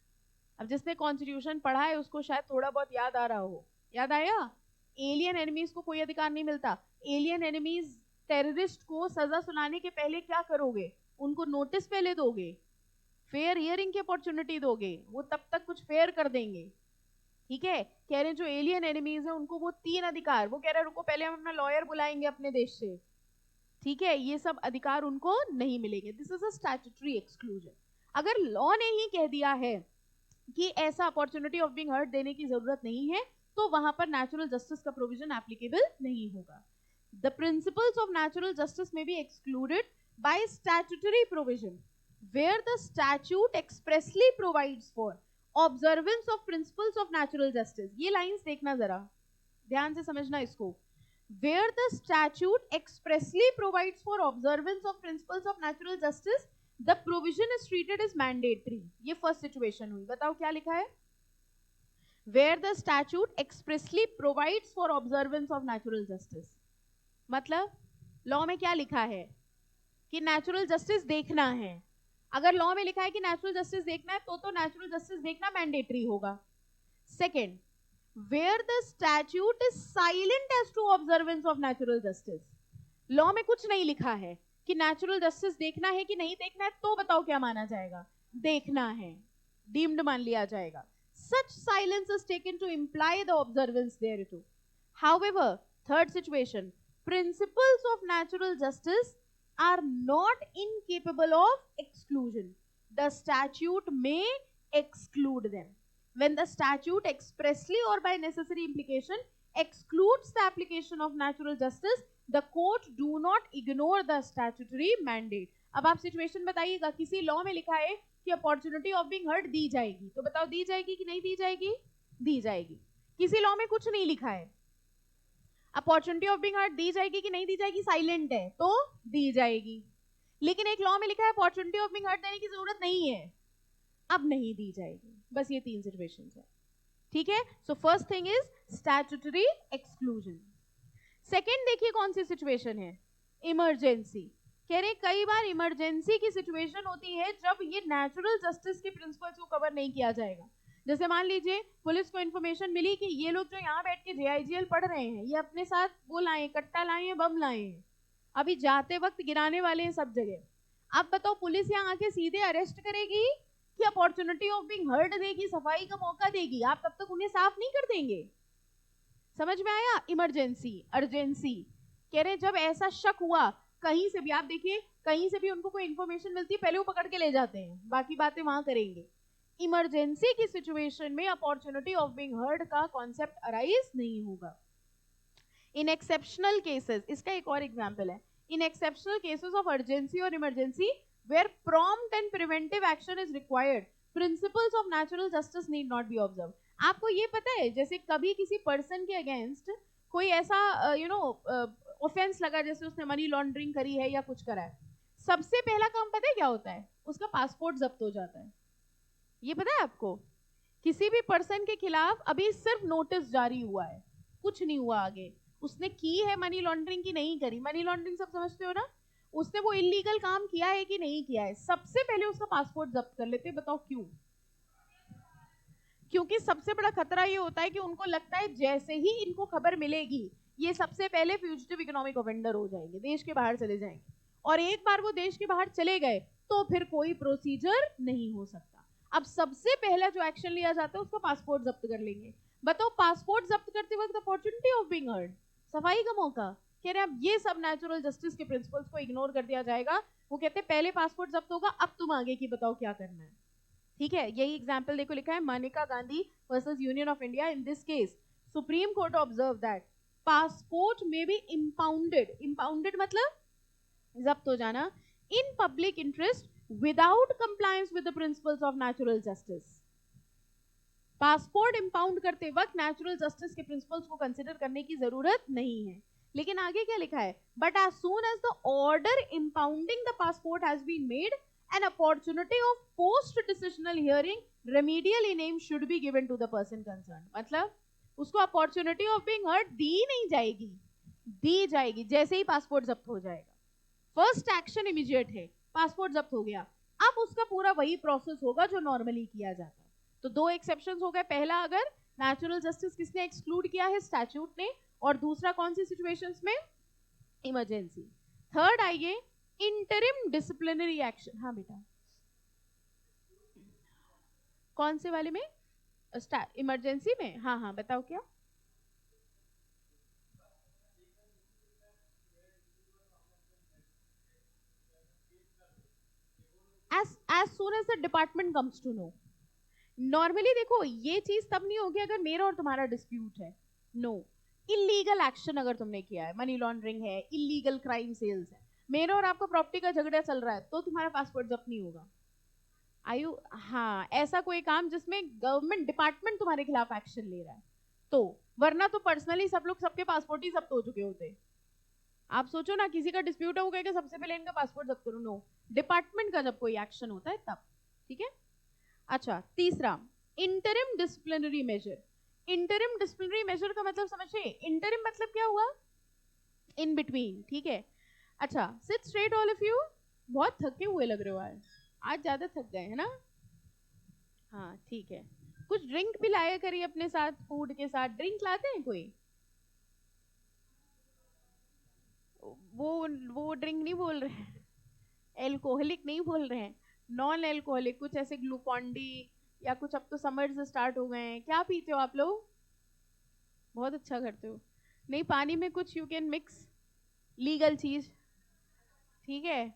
अब जिसने कॉन्स्टिट्यूशन पढ़ा है उसको शायद थोड़ा बहुत याद आ रहा हो, याद आया? एलियन एनिमीज को कोई अधिकार नहीं मिलता। एलियन एनिमीज टेररिस्ट को सजा सुनाने के पहले क्या करोगे? उनको नोटिस पहले दोगे, फेयर हियरिंग की अपॉर्चुनिटी दोगे, वो तब तक कुछ फेयर कर देंगे। ठीक है, कह रहे हैं जो एलियन एनिमीज है उनको वो 3 अधिकार, वो कह रहे हैं रुको पहले हम अपना लॉयर बुलाएंगे अपने देश से। ठीक है, ये सब अधिकार उनको नहीं मिलेंगे। This is a statutory exclusion. अगर लॉ ने ही कह दिया है कि ऐसा अपॉर्चुनिटी ऑफ बीइंग हर्ड देने की जरूरत नहीं है, तो वहां पर नेचुरल जस्टिस का प्रोविजन एप्लीकेबल नहीं होगा। The principles of natural justice may be excluded by statutory provision where the statute expressly provides for observance of principles of natural justice. ये लाइंस देखना जरा ध्यान से समझना इसको। Where the statute expressly provides for observance of principles of natural justice the provision is treated as mandatory। ये फर्स्ट सिचुएशन हुई। बताओ क्या लिखा है? where the statute expressly provides for observance of natural justice, मतलब लॉ में क्या लिखा है कि नेचुरल जस्टिस देखना है। अगर लॉ में लिखा है कि नेचुरल जस्टिस देखना है तो नेचुरल जस्टिस देखना मैंडेटरी होगा। Second, where the statute is silent as to observance of natural justice, law में कुछ नहीं लिखा है कि नेचुरल जस्टिस देखना है कि नहीं देखना है, तो बताओ क्या माना जाएगा? देखना है, डीम्ड मान लिया जाएगा। Such silence is taken to imply the observance thereto. However, third situation, principles of natural justice are not incapable of exclusion. The statute may exclude them. When the statute expressly or by necessary implication excludes the application of natural justice, the court do not ignore the statutory mandate. अब आप सिचुएशन बताइएगा, किसी लॉ में लिखा है कि अपॉर्चुनिटी ऑफ बीइंग हर्ड दी जाएगी, तो बताओ दी जाएगी कि नहीं दी जाएगी? दी जाएगी। किसी लॉ में कुछ नहीं लिखा है, अपॉर्चुनिटी ऑफ बीइंग हर्ड दी जाएगी कि नहीं दी जाएगी? साइलेंट है, तो दी जाएगी। लेकिन एक लॉ में लिखा है अपॉर्चुनिटी ऑफ बीइंग हर्ड देने की जरूरत नहीं है, अब नहीं दी जाएगी। बस ये 3 सिचुएशंस है। ठीक है, so first thing is statutory exclusion. Second देखिए कौन सी सिचुएशन है, इमरजेंसी। कह रहे कई बार इमरजेंसी की सिचुएशन होती है जब ये नेचुरल जस्टिस के प्रिंसिपल्स को कवर नहीं किया जाएगा। जैसे मान लीजिए पुलिस को इन्फॉर्मेशन मिली कि ये लोग जो यहाँ बैठ के JIGL पढ़ रहे हैं, ये अपने साथ वो लाए, कट्टा लाए हैं, बम लाए हैं, अभी जाते वक्त गिराने वाले हैं सब जगह। अब बताओ पुलिस यहाँ आके सीधे अरेस्ट करेगी कि अपॉर्चुनिटी ऑफ बीइंग हर्ड देगी, सफाई का मौका देगी? आप तब तक उन्हें साफ नहीं कर देंगे। समझ में आया? Emergency, urgency. कह रहे जब ऐसा शक हुआ कहीं से भी, आप देखिए कहीं से भी उनको कोई इन्फॉर्मेशन मिलती है, पहले वो पकड़ के ले जाते हैं, बाकी बातें वहां करेंगे। इमरजेंसी की सिचुएशन में अपॉर्चुनिटी ऑफ बीइंग हर्ड का कॉन्सेप्ट अराइज नहीं होगा। इन एक्सेप्शनल केसेस, इसका एक और एग्जांपल है, in exceptional cases of urgency और emergency where prompt and preventive action is required, principles of natural justice need not be observe. आपको ये पता है जैसे कभी किसी पर्सन के अगेंस्ट कोई ऐसा ऑफेंस लगा, जैसे उसने मनी लॉन्ड्रिंग करी है या कुछ करा है, सबसे पहला काम पता है क्या होता है? उसका पासपोर्ट जब्त हो जाता है। ये पता है आपको? किसी भी पर्सन के खिलाफ अभी सिर्फ नोटिस जारी हुआ है, कुछ नहीं हुआ आगे, उसने की है मनी लॉन्ड्रिंग की नहीं करी, मनी लॉन्ड्रिंग सब समझते हो ना, उसने वो इलीगल काम किया है कि नहीं किया है, सबसे पहले उसका पासपोर्ट जब्त कर लेते हैं। बताओ क्यों? क्योंकि सबसे बड़ा खतरा ये होता है कि उनको लगता है जैसे ही इनको खबर मिलेगी ये सबसे पहले फ्यूजिटिव इकोनॉमिक ऑफेंडर हो जाएंगे, देश के बाहर चले जाएंगे, और एक बार वो देश के बाहर चले गए तो फिर कोई प्रोसीजर नहीं हो सकता। अब सबसे पहला जो एक्शन लिया जाता है उसका पासपोर्ट जब्त कर लेंगे। बताओ पासपोर्ट जब्त करते वक्त अपॉर्चुनिटी ऑफ बीइंग हर्ड, सफाई का मौका, कह रहे अब ये सब नेचुरल जस्टिस के प्रिंसिपल्स को इग्नोर कर दिया जाएगा। वो कहते हैं पहले पासपोर्ट जब्त होगा, अब तुम आगे की बताओ क्या करना है। ठीक है, यही एग्जाम्पल देखो लिखा है Manika Gandhi versus union of India. In this case supreme court observe that passport में बी इम्पाउंडेड, इम्पाउंडेड मतलब जब्त हो जाना, in public interest without compliance with the principles of natural justice. Passport impound करते वक्त नेचुरल जस्टिस के प्रिंसिपल्स को कंसिडर करने की जरूरत नहीं है। लेकिन आगे क्या लिखा है? But as soon as the order impounding the passport has been made, an opportunity of post decisional hearing remedial in name should be given to the person concerned। मतलब उसको अपॉर्चुनिटी ऑफ बीइंग हर्ड दी नहीं जाएगी, दी जाएगी जैसे ही पासपोर्ट जब्त हो जाएगा। फर्स्ट एक्शन इमीडिएट है, पासपोर्ट जब्त हो गया, अब उसका पूरा वही प्रोसेस होगा जो नॉर्मली किया जाता है। तो दो एक्सेप्शंस हो गए, पहला अगर नेचुरल जस्टिस किसने एक्सक्लूड किया है? स्टैट्यूट ने, और दूसरा कौन सी सिचुएशंस में? इमरजेंसी। थर्ड आइए इंटरिम डिसिप्लिनरी एक्शन। हाँ बेटा, कौन से वाले में? इमरजेंसी में? हाँ हाँ बताओ क्या? as soon as the department comes to know। Normally देखो ये चीज तब नहीं होगी अगर मेरा और तुम्हारा डिस्प्यूट है, नो, इलीगल एक्शन अगर तुमने किया है, मनी लॉन्ड्रिंग है, इलीगल क्राइम सेल्स है, मेरा और आपका प्रॉपर्टी का झगड़ा चल रहा है, तो तुम्हारा पासपोर्ट जब्त नहीं होगा। आयु, हाँ, ऐसा कोई काम जिसमें गवर्नमेंट डिपार्टमेंट तुम्हारे खिलाफ एक्शन ले रहा है तो, वरना तो पर्सनली सब लोग सबके पासपोर्ट ही जब्त हो चुके होते। आप सोचो ना, किसी का डिस्प्यूट हो गया सबसे पहले इनका पासपोर्ट जब्त करो, नो, डिपार्टमेंट का जब कोई एक्शन होता है तब। ठीक है, अच्छा तीसरा interim disciplinary measure. Interim disciplinary measure का मतलब समझिए, इंटरिम मतलब क्या हुआ? In between. ठीक है, अच्छा sit straight all of you, बहुत थके हुए लग रहे हो आज ज्यादा थक गए है ना? हाँ ठीक है, कुछ ड्रिंक भी लाया करिए अपने साथ, फूड के साथ ड्रिंक लाते हैं कोई? वो ड्रिंक नहीं बोल रहे हैं, एल्कोहलिक नहीं बोल रहे हैं, नॉन एल्कोहलिक, कुछ ऐसे ग्लूकॉन डी या कुछ, अब तो समर्स स्टार्ट हो गए हैं, क्या पीते हो आप लोग? बहुत अच्छा करते हो। नहीं, पानी में कुछ यू कैन मिक्स, लीगल चीज। ठीक है,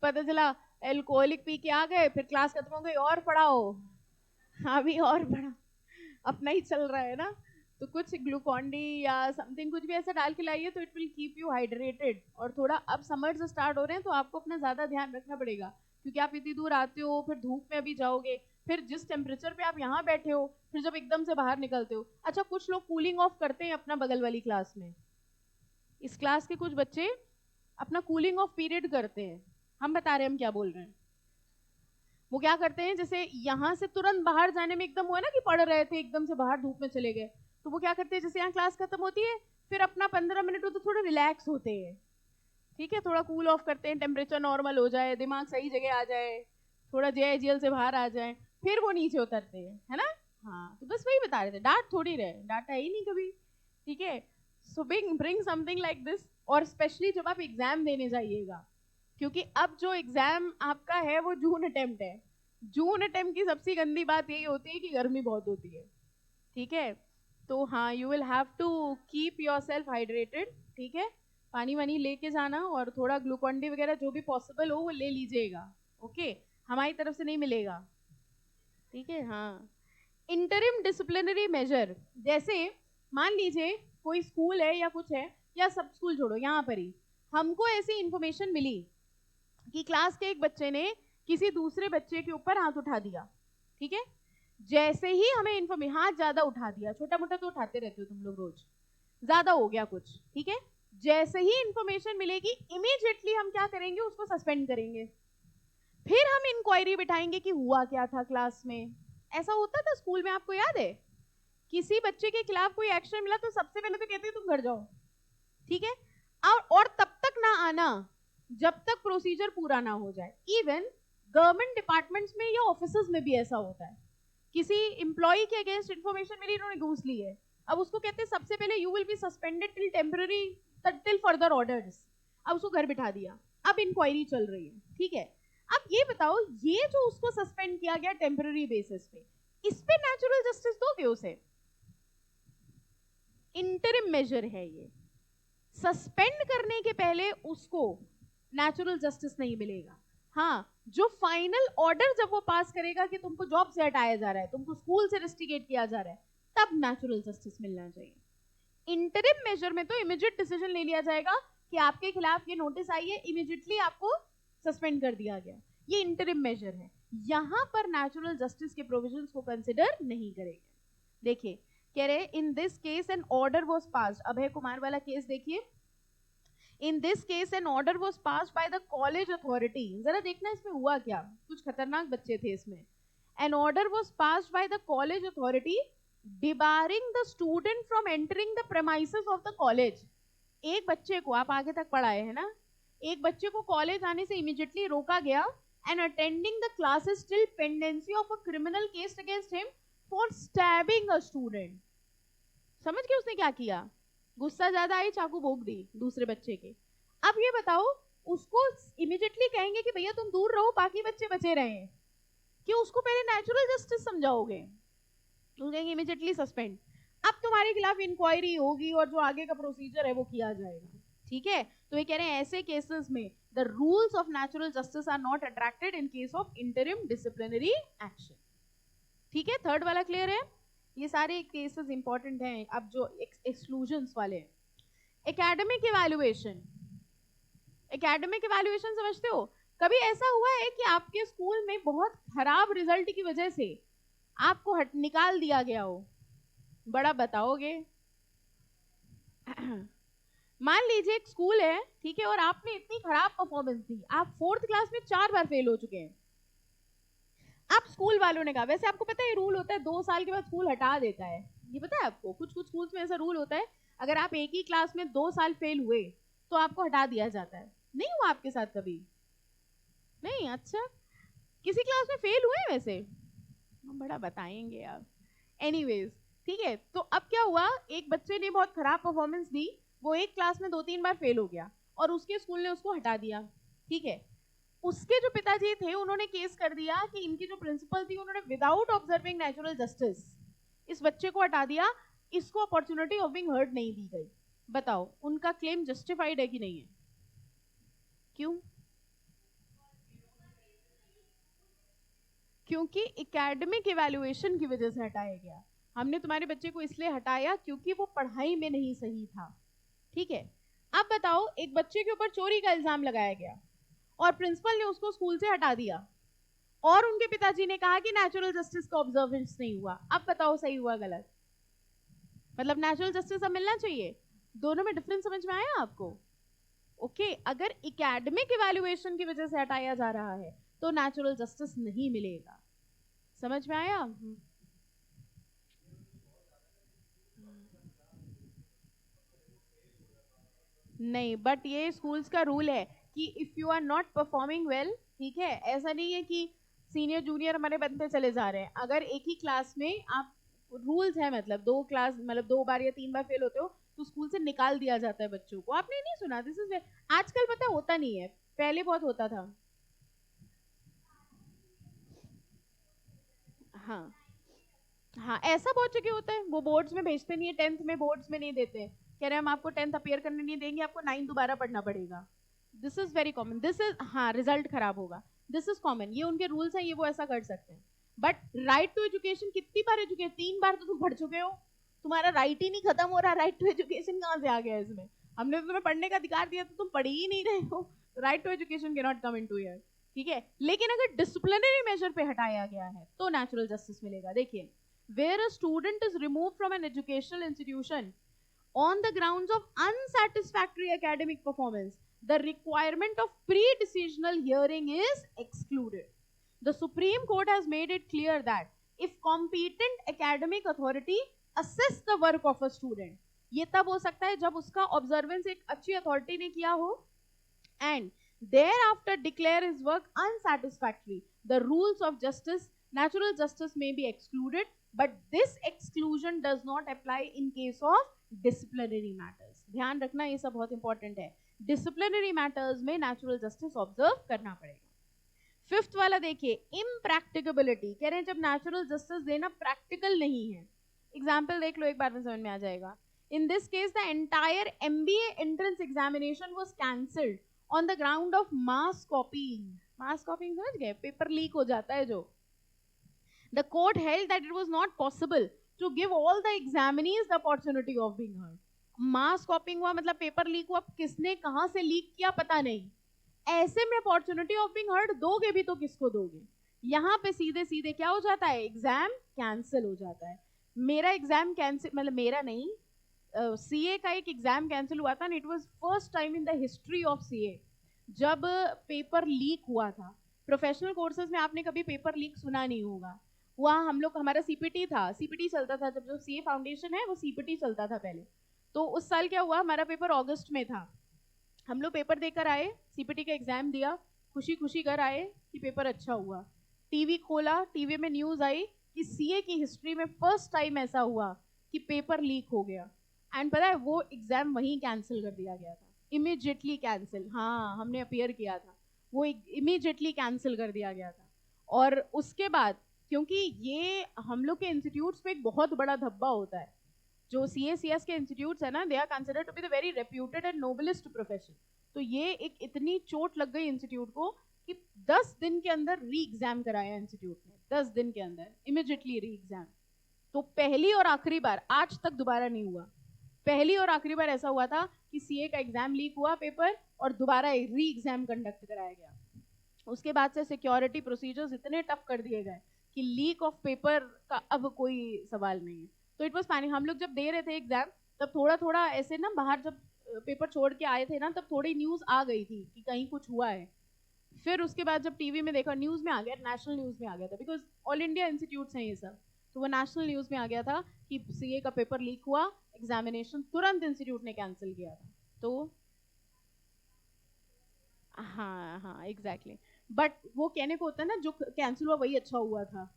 पता चला एल्कोहलिक पी के आ गए, फिर क्लास खत्म हो गई और पढ़ाओ, अभी और पढ़ा, अपना ही चल रहा है ना, तो कुछ ग्लूकॉन डी या समथिंग कुछ भी ऐसा डाल के लाइए तो it will keep you hydrated. और थोड़ा अब समर्स स्टार्ट हो रहे हैं तो आपको अपना ज्यादा ध्यान रखना पड़ेगा, क्योंकि आप इतनी दूर आते हो, फिर धूप में अभी जाओगे, फिर जिस टेम्परेचर पे आप यहाँ बैठे हो, फिर जब एकदम से बाहर निकलते हो। अच्छा, कुछ लोग कूलिंग ऑफ करते हैं अपना बगल वाली क्लास में, इस क्लास के कुछ बच्चे अपना कूलिंग ऑफ पीरियड करते हैं, हम बता रहे हैं हम क्या बोल रहे हैं। वो क्या करते हैं, जैसे यहाँ से तुरंत बाहर जाने में एकदम हुआ ना कि पढ़ रहे थे एकदम से बाहर धूप में चले गए, तो वो क्या करते हैं, जैसे यहाँ क्लास खत्म होती है फिर अपना 15 मिनट हो तो थोड़ा रिलैक्स होते हैं। ठीक है, थोड़ा कूल ऑफ करते हैं, टेम्परेचर नॉर्मल हो जाए, दिमाग सही जगह आ जाए, थोड़ा जेल से बाहर आ जाए, फिर वो नीचे उतरते हैं, है ना? हाँ, तो बस वही बता रहे थे, डांट थोड़ी रहे, डांटा ही नहीं कभी। ठीक है, सो ब्रिंग समथिंग लाइक दिस, और स्पेशली जब आप एग्जाम देने जाइएगा, क्योंकि अब जो एग्जाम आपका है वो जून अटेम्प्ट है। जून अटेम्प्ट की सबसे गंदी बात यही होती है कि गर्मी बहुत होती है। ठीक है, तो हाँ, you will have to keep yourself hydrated. ठीक है, पानी वानी लेके जाना, और थोड़ा ग्लूकॉन डी वगैरह जो भी पॉसिबल हो वो ले लीजिएगा। ओके, हमारी तरफ से नहीं मिलेगा। ठीक है, हाँ। इंटरिम डिसिप्लिनरी मेजर, जैसे मान लीजिए कोई स्कूल है या कुछ है, या सब स्कूल छोड़ो, यहाँ पर ही हमको ऐसी इंफॉर्मेशन मिली कि क्लास के एक बच्चे ने किसी दूसरे बच्चे के ऊपर हाथ उठा दिया, ठीक है। जैसे ही हमें इन्फॉर्मेशन, हाथ ज्यादा उठा दिया, छोटा मोटा तो उठाते रहते हो तुम लोग रोज, ज्यादा हो गया कुछ, ठीक है। जैसे ही इंफॉर्मेशन मिलेगी इमीडिएटली हम क्या करेंगे, उसको सस्पेंड करेंगे। फिर हम इंक्वायरी बिठाएंगे कि हुआ क्या था क्लास में। ऐसा होता था स्कूल में, आपको याद है? किसी बच्चे के खिलाफ कोई एक्शन मिला तो सबसे पहले तो कहते तुम घर जाओ, ठीक है। और तब तक ना आना जब तक प्रोसीजर पूरा ना हो जाए। इवन गवर्नमेंट डिपार्टमेंट्स में या ऑफिसेज में भी ऐसा होता है। किसी एम्प्लॉय के अगेंस्ट इंफॉर्मेशन मिली, इन्होंने घूस ली है, अब उसको कहते हैं सबसे पहले you will be suspended till temporary, till further orders. अब उसको घर बिठा दिया, अब इंक्वायरी चल रही है, ठीक है। अब ये बताओ, ये जो उसको सस्पेंड किया गया टेम्पररी बेसिस पे, इस पे नेचुरल जस्टिस दोगे उसे? इंटरिम मेजर है ये। सस्पेंड करने के पहले उसको नेचुरल जस्टिस नहीं मिलेगा। हाँ, जो फाइनल ऑर्डर जब वो पास करेगा कि तुमको जॉब से हटाया जा रहा है, तुमको स्कूल से रेस्टिकेट किया जा रहा है, तब नेचुरल जस्टिस मिलना चाहिए। इंटरिम मेजर में तो इमीडिएट डिसीजन ले लिया जाएगा कि आपके खिलाफ ये नोटिस आई है, इमीडिएटली आपको सस्पेंड कर दिया गया। ये इंटरिम मेजर है। यहां पर नेचुरल जस्टिस के प्रोविजंस को कंसिडर नहीं करेंगे। देखिए, कह रहे in this case an order was passed, Abhay Kumar वाला केस देखिए। In this case an order was passed by the college authority. जरा देखना इसमें हुआ क्या, कुछ खतरनाक बच्चे थे इसमें। An order was passed by the college authority debarring the student from entering the premises of the college. एक बच्चे को, आप आगे तक पढ़ाए है ना, एक बच्चे को कॉलेज आने से इमीडिएटली रोका गया and attending the classes till pendency of a criminal case against him for stabbing a student. समझ गए उसने क्या किया? गुस्सा ज्यादा आई, चाकू भोंक दी दूसरे बच्चे के। अब ये बताओ, उसको इमीडिएटली कहेंगे कि भैया तुम दूर रहो, बाकी बच्चे बचे रहे, कि उसको पहले नेचुरल जस्टिस समझाओगे? तो कहेंगे इमीडिएटली सस्पेंड। अब तुम्हारे खिलाफ इंक्वायरी होगी और जो आगे का प्रोसीजर है वो किया जाएगा, ठीक है। तो ये कह रहे हैं ऐसे केसेस में the rules of natural justice are not attracted in case of interim disciplinary action, ठीक है। थर्ड वाला क्लियर है? ये सारे केसेस इंपॉर्टेंट हैं। अब जो एक्सक्लूजन्स वाले हैं, एकेडमिक इवैल्यूएशन। एकेडमिक इवैल्यूएशन समझते हो? कभी ऐसा हुआ है कि आपके स्कूल में बहुत खराब रिजल्ट की वजह से आपको निकाल दिया गया हो? बड़ा बताओगे? मान लीजिए एक स्कूल है, ठीक है, और आपने इतनी खराब परफॉर्मेंस दी, आप 4th क्लास में 4 बार फेल हो चुके हैं। अब स्कूल वालों ने कहा, वैसे आपको पता है रूल होता है 2 साल के बाद स्कूल हटा देता है, ये पता है आपको? कुछ कुछ स्कूल्स में ऐसा रूल होता है, अगर आप एक ही क्लास में 2 साल फेल हुए तो आपको हटा दिया जाता है। नहीं हुआ आपके साथ कभी? नहीं? अच्छा, किसी क्लास में फेल हुए वैसे? हम बड़ा बताएंगे आप। एनीवेज, ठीक है। तो अब क्या हुआ, एक बच्चे ने बहुत खराब परफॉर्मेंस दी, वो एक क्लास में 2-3 बार फेल हो गया और उसके स्कूल ने उसको हटा दिया, ठीक है। उसके जो पिताजी थे उन्होंने केस कर दिया कि इनकी जो प्रिंसिपल थी उन्होंने विदाउट ऑब्जर्विंग नेचुरल जस्टिस इस बच्चे को हटा दिया, इसको अपॉर्चुनिटी ऑफ बीइंग हर्ड नहीं दी गई। बताओ उनका क्लेम जस्टिफाइड है कि नहीं है? क्यों? क्योंकि एकेडमिक इवैल्यूएशन की वजह से हटाया गया। हमने तुम्हारे बच्चे को इसलिए हटाया क्योंकि वो पढ़ाई में नहीं सही था, ठीक है। अब बताओ, एक बच्चे के ऊपर चोरी का इल्जाम लगाया गया और प्रिंसिपल ने उसको स्कूल से हटा दिया, और उनके पिताजी ने कहा कि नेचुरल जस्टिस का ऑब्जर्वेंस नहीं हुआ। अब बताओ सही हुआ गलत? मतलब नेचुरल जस्टिस अब मिलना चाहिए। दोनों में डिफरेंस समझ में आया आपको? ओके, अगर एकेडमिक इवैल्यूएशन की वजह से हटाया जा रहा है तो नेचुरल जस्टिस नहीं मिलेगा। समझ में आया? नहीं, बट ये स्कूल्स का रूल है कि if you are not performing well, ठीक है, ऐसा नहीं है कि सीनियर जूनियर हमारे बनते चले जा रहे हैं। अगर एक ही क्लास में आप, रूल्स है, मतलब 2 क्लास, मतलब 2 बार या 3 बार फेल होते हो तो स्कूल से निकाल दिया जाता है बच्चों को। आपने नहीं सुना? दिस इज, आजकल पता होता नहीं है, पहले बहुत होता था। हाँ हाँ, ऐसा बहुत जगह होता है, वो बोर्ड्स में भेजते नहीं है, 10th में बोर्ड्स में नहीं देते, कह रहे हैं हम आपको 10th अपियर करने नहीं देंगे, आपको 9 दोबारा पढ़ना पड़ेगा। This is very common, this is, हाँ, रिजल्ट खराब होगा, दिस इज कॉमन, ये उनके रूल्स हैं, ये वो ऐसा कर सकते हैं। बट राइट टू एजुकेशन कितनी बार एजुकेशन, 3 बार तो तुम पढ़ चुके हो, तुम्हारा राइट ही नहीं खत्म हो रहा, राइट टू एजुकेशन कहाँ से आ गया इसमें? हमने तो तुम्हें पढ़ने का अधिकार दिया तो तुम पढ़ ही नहीं रहे हो, right to education can not come into here, ठीक है। लेकिन अगर डिसिप्लिनरी मेजर पे हटाया गया है तो नेचुरल जस्टिस मिलेगा। देखिए, where a student is remove from an educational institution on the grounds of unsatisfactory academic performance, the requirement of pre-decisional hearing is excluded. The Supreme Court has made it clear that if competent academic authority assess the work of a student, ये तब हो सकता है जब उसका observance एक अच्छी authority ने किया हो, and thereafter declare his work unsatisfactory, the rules of justice, natural justice may be excluded, but this exclusion does not apply in case of disciplinary matters. ध्यान रखना, ये सब बहुत इंपॉर्टेंट है। डिसिप्लिनरी मैटर्स में नेचुरल जस्टिस ऑब्जर्व करना पड़ेगा। फिफ्थ वाला देखिए, इम्प्रैक्टिकेबिलिटी, कह रहे हैं जब नेचुरल जस्टिस देना प्रैक्टिकल नहीं है। एग्जाम्पल देख लो, एक बार में समझ में आ जाएगा। इन this case the entire MBA entrance examination was cancelled on the ground of mass copying. Mass copying समझ गए, पेपर लीक हो जाता है जो। The court held that it was not possible to give all the examinees the opportunity of being heard. मास कॉपिंग हुआ मतलब पेपर लीक हुआ, किसने कहां से लीक किया पता नहीं, ऐसे में अपॉर्चुनिटी ऑफ बीइंग हर्ड दोगे भी तो किसको दोगे? यहाँ पे सीधे सीधे क्या हो जाता है, एग्जाम कैंसिल हो जाता है। मेरा एग्जाम कैंसिल, मतलब मेरा नहीं, सीए का एक एग्जाम कैंसिल हुआ था, it was first time in the history of CA जब पेपर लीक हुआ था। प्रोफेशनल कोर्सेज में आपने कभी पेपर लीक सुना नहीं होगा। वहाँ हम लोग, हमारा सीपीटी था, सीपीटी चलता था, जब जो सीए फाउंडेशन है वो सीपीटी चलता था पहले। तो उस साल क्या हुआ, हमारा पेपर अगस्त में था, हम लोग पेपर देकर आए, सीपीटी का एग्जाम दिया, खुशी खुशी घर आए कि पेपर अच्छा हुआ। टीवी खोला, टीवी में न्यूज आई कि सीए की हिस्ट्री में फर्स्ट टाइम ऐसा हुआ कि पेपर लीक हो गया। एंड पता है वो एग्जाम वहीं कैंसिल कर दिया गया था, इमीडिएटली कैंसिल। हाँ, हमने अपीयर किया था, वो इमीडिएटली कैंसिल कर दिया गया था। और उसके बाद, क्योंकि ये हम लोग के इंस्टीट्यूट्स पे एक बहुत बड़ा धब्बा होता है, जो CACS के इंस्टीट्यूट्स है ना, they are considered to be the very reputed and noblest profession. तो ये एक इतनी चोट लग गई इंस्टीट्यूट को कि 10 दिन के अंदर री एग्जाम कराया इंस्टीट्यूट ने, 10 दिन के अंदर इमीडिएटली री एग्जाम। तो पहली और आखिरी बार, आज तक दोबारा नहीं हुआ, पहली और आखिरी बार ऐसा हुआ था कि सीए का एग्जाम लीक हुआ पेपर और दोबारा री एग्जाम कंडक्ट कराया गया। उसके बाद से सिक्योरिटी प्रोसीजर्स इतने टफ कर दिए गए कि लीक ऑफ पेपर का अब कोई सवाल नहीं है। तो इट वाज पैनिक। हम लोग जब दे रहे थे एग्जाम, तब थोड़ा थोड़ा ऐसे ना, बाहर जब पेपर छोड़ के आए थे ना, तब थोड़ी न्यूज आ गई थी कि कहीं कुछ हुआ है। फिर उसके बाद जब टीवी में देखा, न्यूज में आ गया, नेशनल न्यूज में आ गया था, बिकॉज ऑल इंडिया इंस्टीट्यूट्स हैं ये सब, तो वो नेशनल न्यूज में आ गया था कि सीए का पेपर लीक हुआ, एग्जामिनेशन तुरंत इंस्टीट्यूट ने कैंसिल किया था। तो हाँ हाँ एग्जैक्टली, बट वो कहने को होता है ना, जो कैंसिल हुआ वही अच्छा हुआ था।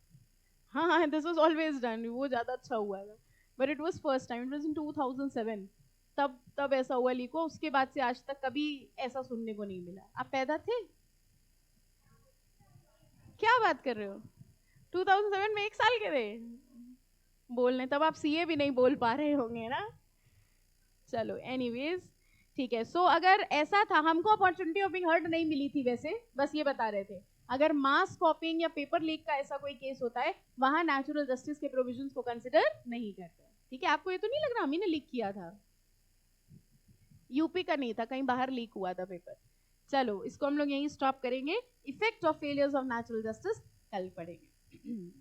हाँ हाँ, दिस वाज ऑलवेज डन, वो ज्यादा अच्छा हुआ था। But it was first time, it was in 2007, तब ऐसा हुआ लीक हुआ। उसके बाद से आज तक कभी ऐसा सुनने को नहीं मिला। आप पैदा थे? क्या बात कर रहे हो, 2007 में 1 साल के थे? बोलने तब आप सीए भी नहीं बोल पा रहे होंगे ना। चलो एनीवेज, ठीक है। सो अगर ऐसा था, हमको अपॉर्चुनिटी ऑफ बीइंग हर्ड नहीं मिली थी वैसे, बस ये बता रहे थे। अगर मास कॉपिंग या पेपर लीक का ऐसा कोई केस होता है, वहां नेचुरल जस्टिस के प्रोविजंस को कंसिडर नहीं करते। ठीक है, आपको ये तो नहीं लग रहा हम ही ने लीक किया था? यूपी का नहीं था, कहीं बाहर लीक हुआ था पेपर। चलो इसको हम लोग यहीं स्टॉप करेंगे। Effect of failures of natural justice कल पढ़ेंगे।